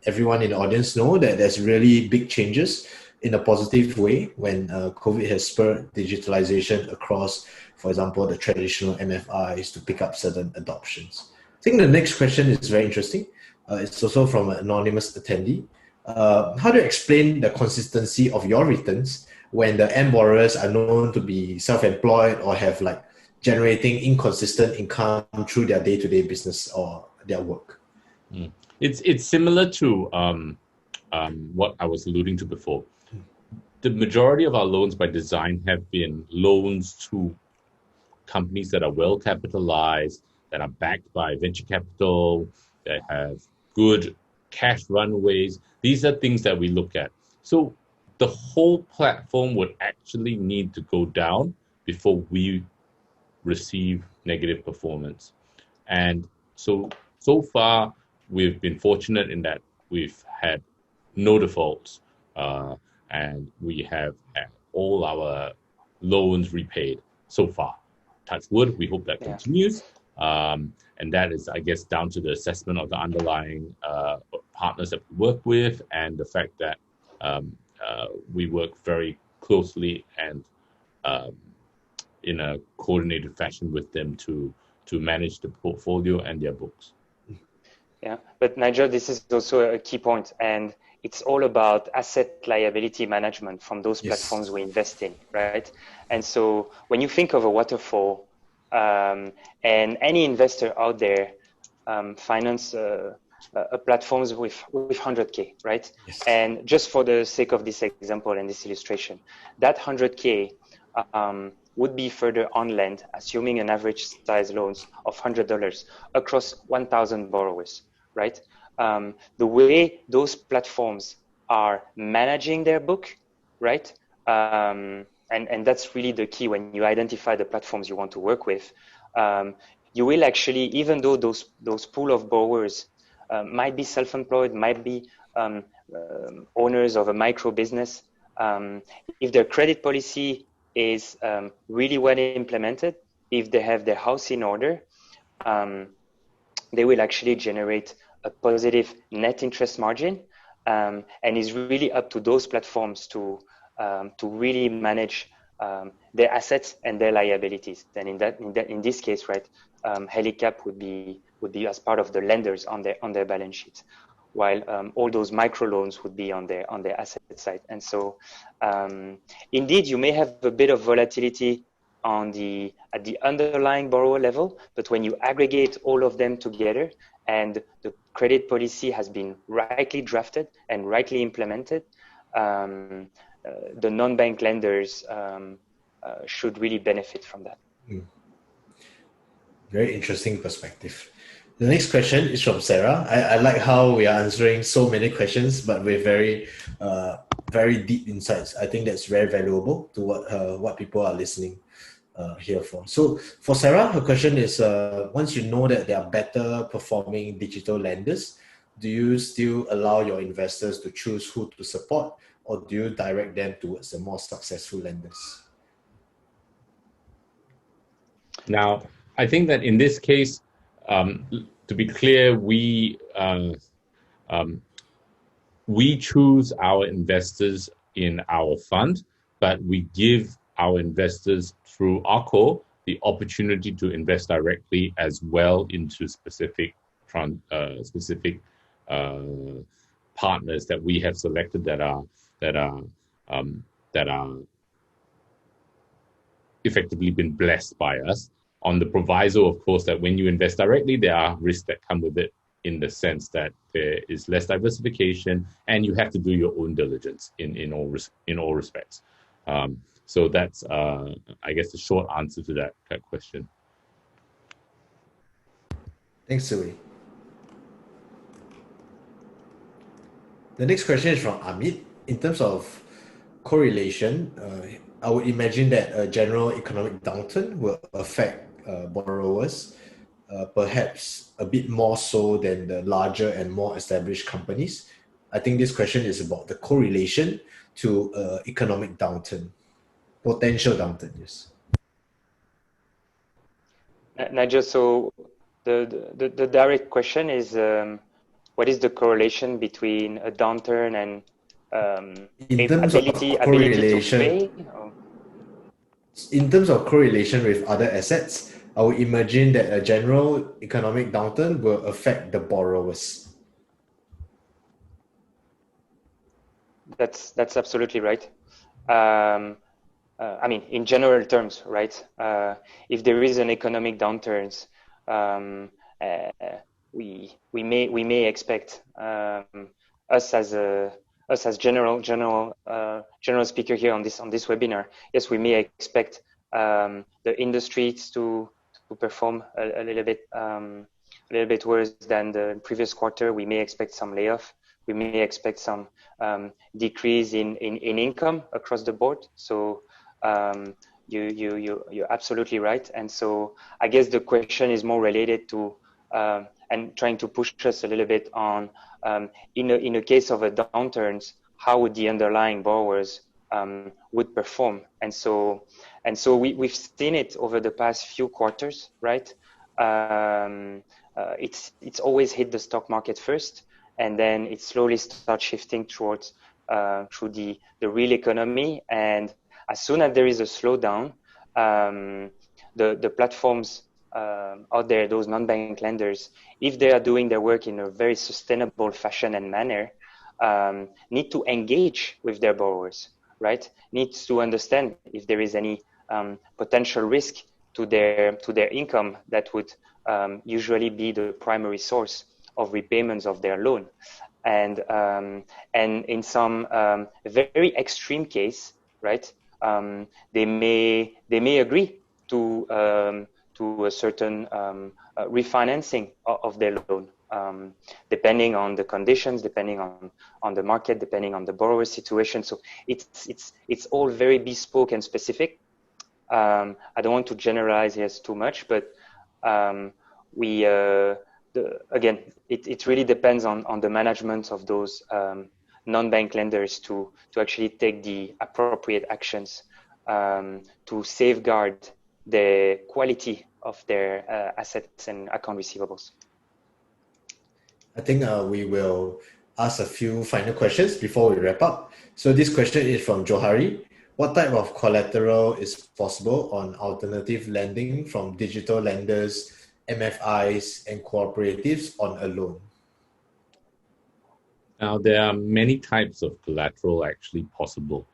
everyone in the audience know that there's really big changes in a positive way when COVID has spurred digitalization across, for example, the traditional MFIs to pick up certain adoptions. I think the next question is very interesting. It's also from an anonymous attendee. How do you explain the consistency of your returns when the end borrowers are known to be self-employed or have like generating inconsistent income through their day-to-day business or their work? It's similar to what I was alluding to before. The majority of our loans by design have been loans to companies that are well capitalized, that are backed by venture capital, that have good cash runways. These are things that we look at. So the whole platform would actually need to go down before we receive negative performance. And so far, we've been fortunate in that we've had no defaults, and we have had all our loans repaid so far. Touch wood, we hope that continues. And that is, I guess, down to the assessment of the underlying partners that we work with, and the fact that we work very closely and in a coordinated fashion with them to manage the portfolio and their books. Yeah, but Nigel, this is also a key point, and it's all about asset liability management from those platforms we invest in, right? And so when you think of a waterfall, and any investor out there finance platforms with 100K, right? Yes. And just for the sake of this example and this illustration, that 100K would be further on lend, assuming an average size loans of $100 across 1,000 borrowers, right? The way those platforms are managing their book, right? And that's really the key when you identify the platforms you want to work with. You will actually, even though those pool of borrowers might be self-employed, might be owners of a micro business, if their credit policy is really well implemented, if they have their house in order, they will actually generate a positive net interest margin, and it's really up to those platforms to really manage their assets and their liabilities. Then in this case, right, Helicap would be as part of the lenders on their balance sheets, while all those microloans would be on their asset side. And so, indeed, you may have a bit of volatility at the underlying borrower level, but when you aggregate all of them together and the credit policy has been rightly drafted and rightly implemented, the non-bank lenders should really benefit from that. Very interesting perspective. The next question is from Sarah. I like how we are answering so many questions, but with very deep insights. I think that's very valuable to what people are listening here for. So for Sarah, her question is, once you know that there are better performing digital lenders, do you still allow your investors to choose who to support, or do you direct them towards the more successful lenders? Now, I think that in this case, to be clear, we choose our investors in our fund, but we give our investors through ARCO, the opportunity to invest directly as well into specific partners that we have selected that are effectively been blessed by us, on the proviso, of course, that when you invest directly, there are risks that come with it, in the sense that there is less diversification and you have to do your own diligence in all respects. So that's, I guess, the short answer to that question. Thanks, Zhiwei. The next question is from Amit. In terms of correlation, I would imagine that a general economic downturn will affect borrowers, perhaps a bit more so than the larger and more established companies. I think this question is about the correlation to economic downturn, potential downturn, yes. Nigel, so the direct question is, what is the correlation between a downturn and ability to pay? In terms of correlation with other assets, I would imagine that a general economic downturn will affect the borrowers. That's absolutely right. I mean, in general terms, right? If there is an economic downturn, we may expect us as general speaker here on this webinar. Yes, we may expect the industries to perform a little bit worse than the previous quarter. We may expect some layoff. We may expect some decrease in income across the board. So you're absolutely right. And so I guess the question is more related to and trying to push us a little bit on in a case of a downturn, how would the underlying borrowers would perform? And so we've seen it over the past few quarters, right? It's always hit the stock market first, and then it slowly starts shifting towards through the real economy. And as soon as there is a slowdown, the platforms out there, those non-bank lenders, if they are doing their work in a very sustainable fashion and manner, need to engage with their borrowers, right? Needs to understand if there is any potential risk to their income that would usually be the primary source of repayments of their loan. And in some very extreme case, right, they may agree to a certain refinancing of their loan, depending on the conditions, depending on the market, depending on the borrower situation. So it's all very bespoke and specific. I don't want to generalize here too much, but again, it really depends on the management of those non-bank lenders to actually take the appropriate actions to safeguard the quality of their assets and account receivables. I think we will ask a few final questions before we wrap up. So this question is from Johari. What type of collateral is possible on alternative lending from digital lenders, MFIs, and cooperatives on a loan? Now, there are many types of collateral actually possible.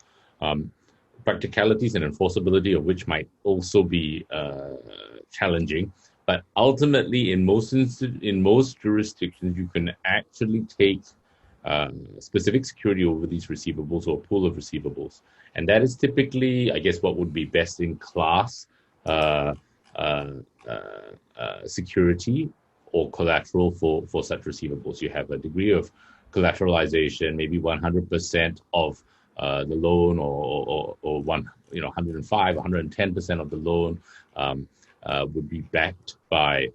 Practicalities and enforceability of which might also be challenging. But ultimately, in most jurisdictions, you can actually take specific security over these receivables or a pool of receivables. And that is typically, I guess, what would be best in class security or collateral for such receivables. You have a degree of collateralization, maybe 100% of the loan, or 105, 110% of the loan would be backed by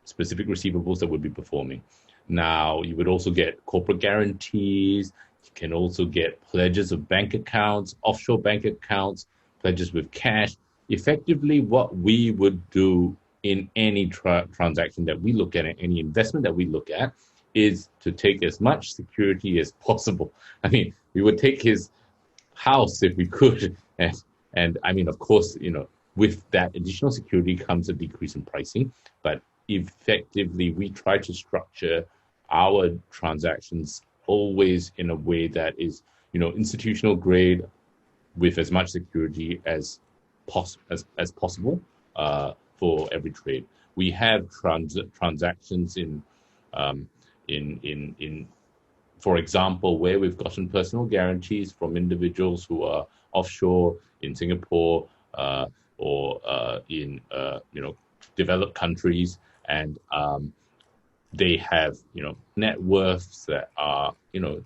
specific receivables that would be performing. Now, you would also get corporate guarantees. You can also get pledges of bank accounts, offshore bank accounts, pledges with cash. Effectively, what we would do in any transaction that we look at, any investment that we look at, is to take as much security as possible. I mean, we would take his house if we could, and And I mean, of course, with that additional security comes a decrease in pricing, but effectively we try to structure our transactions always in a way that is, institutional grade with as much security as possible for every trade. We have transactions in for example, where we've gotten personal guarantees from individuals who are offshore in Singapore or in developed countries, and they have net worths that are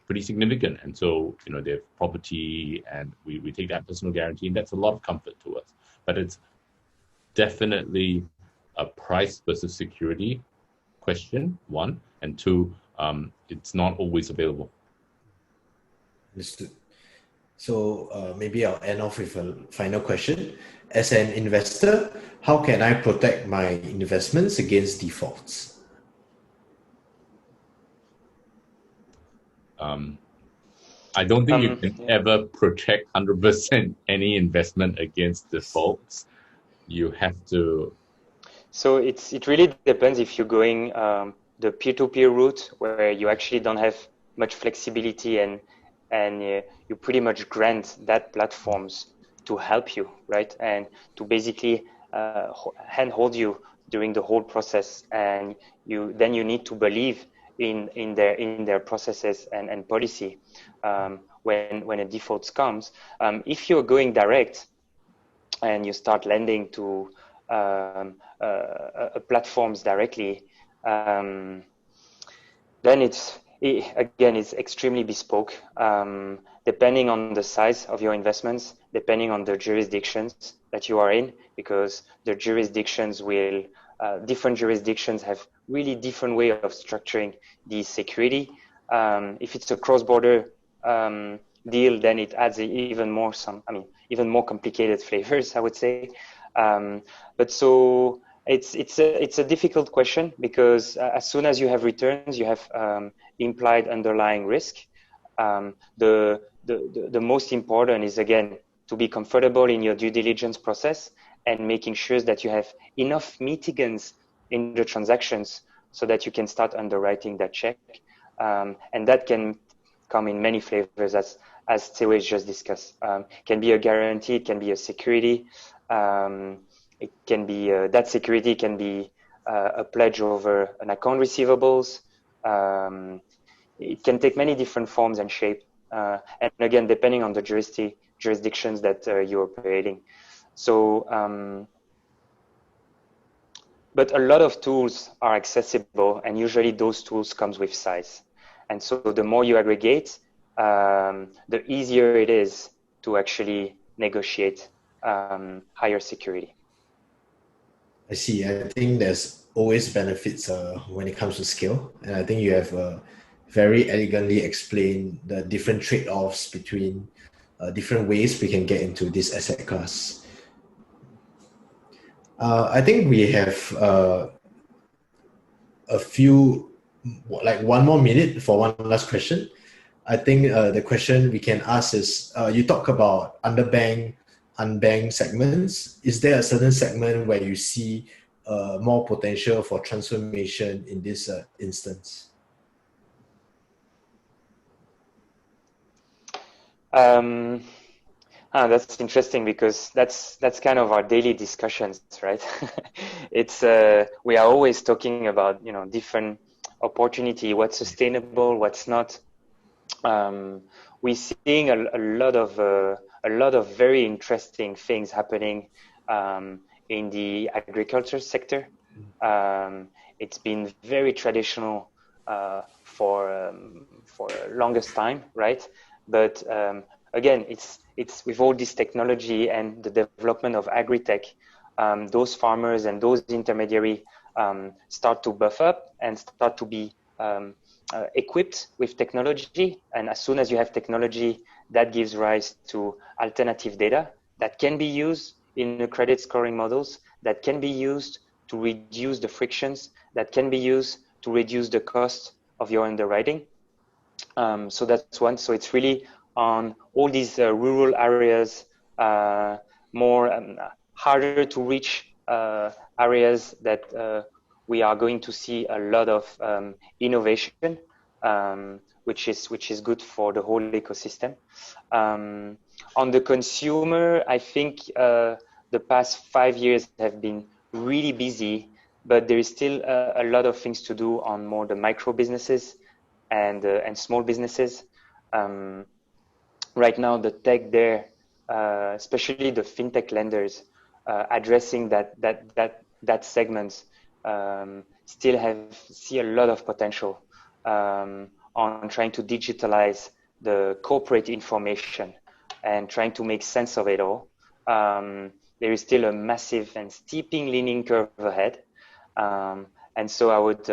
pretty significant, and so they have property, and we take that personal guarantee, and that's a lot of comfort to us. But it's definitely a price versus security question, one, and two, it's not always available. Understood. So maybe I'll end off with a final question. As an investor, how can I protect my investments against defaults? I don't think you can ever protect 100% any investment against defaults. You have to. So it really depends if you're going the peer-to-peer route, where you actually don't have much flexibility and you pretty much grant that platforms to help you, right? And to basically handhold you during the whole process, and you need to believe in their processes and policy when a default comes. If you're going direct and you start lending to platforms directly, then it's extremely bespoke, depending on the size of your investments, depending on the jurisdictions that you are in, because the jurisdictions will different jurisdictions have really different way of structuring the security. If it's a cross-border deal, then it adds even more complicated flavors, I would say. But so it's a difficult question, because as soon as you have returns, you have implied underlying risk. The most important is, again, to be comfortable in your due diligence process and making sure that you have enough mitigants in the transactions so that you can start underwriting that check. And that can come in many flavors, as Zhiwei just discussed. Can be a guarantee, it can be a security. It can be that security can be a pledge over an account receivables. It can take many different forms and shape, and again, depending on the jurisdictions that you're operating. So, but a lot of tools are accessible, and usually those tools comes with size. And so the more you aggregate, the easier it is to actually negotiate higher security. I see. I think there's always benefits when it comes to scale. And I think you have very elegantly explained the different trade-offs between different ways we can get into this asset class. I think we have a few, like 1 more minute for one last question. I think the question we can ask is, you talk about underbanked, unbanked segments. Is there a certain segment where you see more potential for transformation in this instance? That's interesting, because that's kind of our daily discussions, right? It's we are always talking about different opportunity, what's sustainable, what's not. We're seeing a lot of very interesting things happening in the agriculture sector. It's been very traditional for longest time, right? But again, it's with all this technology and the development of agri-tech, those farmers and those intermediary start to buff up and start to be equipped with technology. And as soon as you have technology, that gives rise to alternative data that can be used in the credit scoring models, that can be used to reduce the frictions, that can be used to reduce the cost of your underwriting. So that's one. So it's really on all these rural areas, more harder to reach areas that we are going to see a lot of innovation, which is good for the whole ecosystem. On the consumer, I think the past 5 years have been really busy, but there is still a lot of things to do on more the micro businesses and small businesses. Right now, the tech there, especially the fintech lenders, addressing that segment, still see a lot of potential on trying to digitalize the corporate information and trying to make sense of it all. There is still a massive and steeping leaning curve ahead, and so I would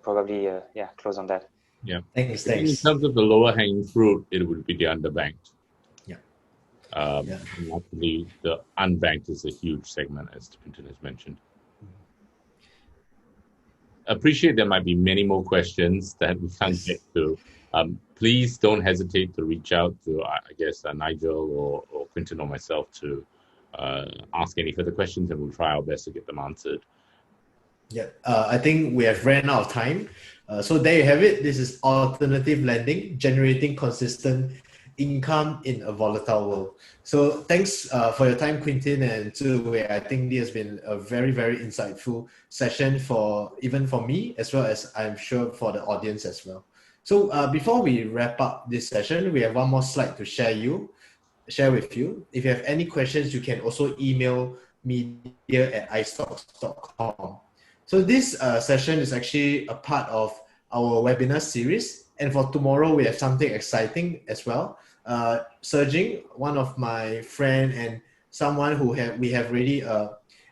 probably close on that. Yeah. Thanks. In terms of the lower hanging fruit, it would be the underbanked. Yeah. Actually, the unbanked is a huge segment, as Quentin has mentioned. Appreciate there might be many more questions that we can't get to. Please don't hesitate to reach out to, I guess, Nigel or Quentin or myself to ask any further questions, and we'll try our best to get them answered. Yeah, I think we have ran out of time. So there you have it. This is alternative lending, generating consistent income in a volatile world. So thanks for your time, Quentin and Zhiwei. I think this has been a very, very insightful session even for me, as well as I'm sure for the audience as well. So before we wrap up this session, we have one more slide to share with you. If you have any questions, you can also email media@iSTOX.com. So this session is actually a part of our webinar series. And for tomorrow, we have something exciting as well. Serging, one of my friend and someone who we have already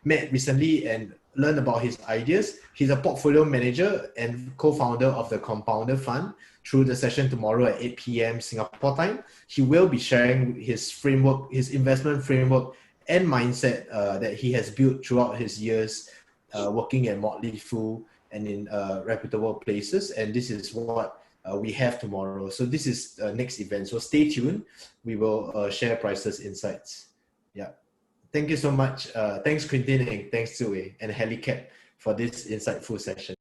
met recently and learned about his ideas. He's a portfolio manager and co-founder of the Compounder Fund. Through the session tomorrow at 8 p.m. Singapore time, he will be sharing his framework, his investment framework and mindset that he has built throughout his years working at Motley Fool and in reputable places. And this is what we have tomorrow. So this is the next event. So stay tuned. We will share prices insights. Yeah. Thank you so much. Thanks, Quentin, and thanks, Zhiwei and Helicap for this insightful session.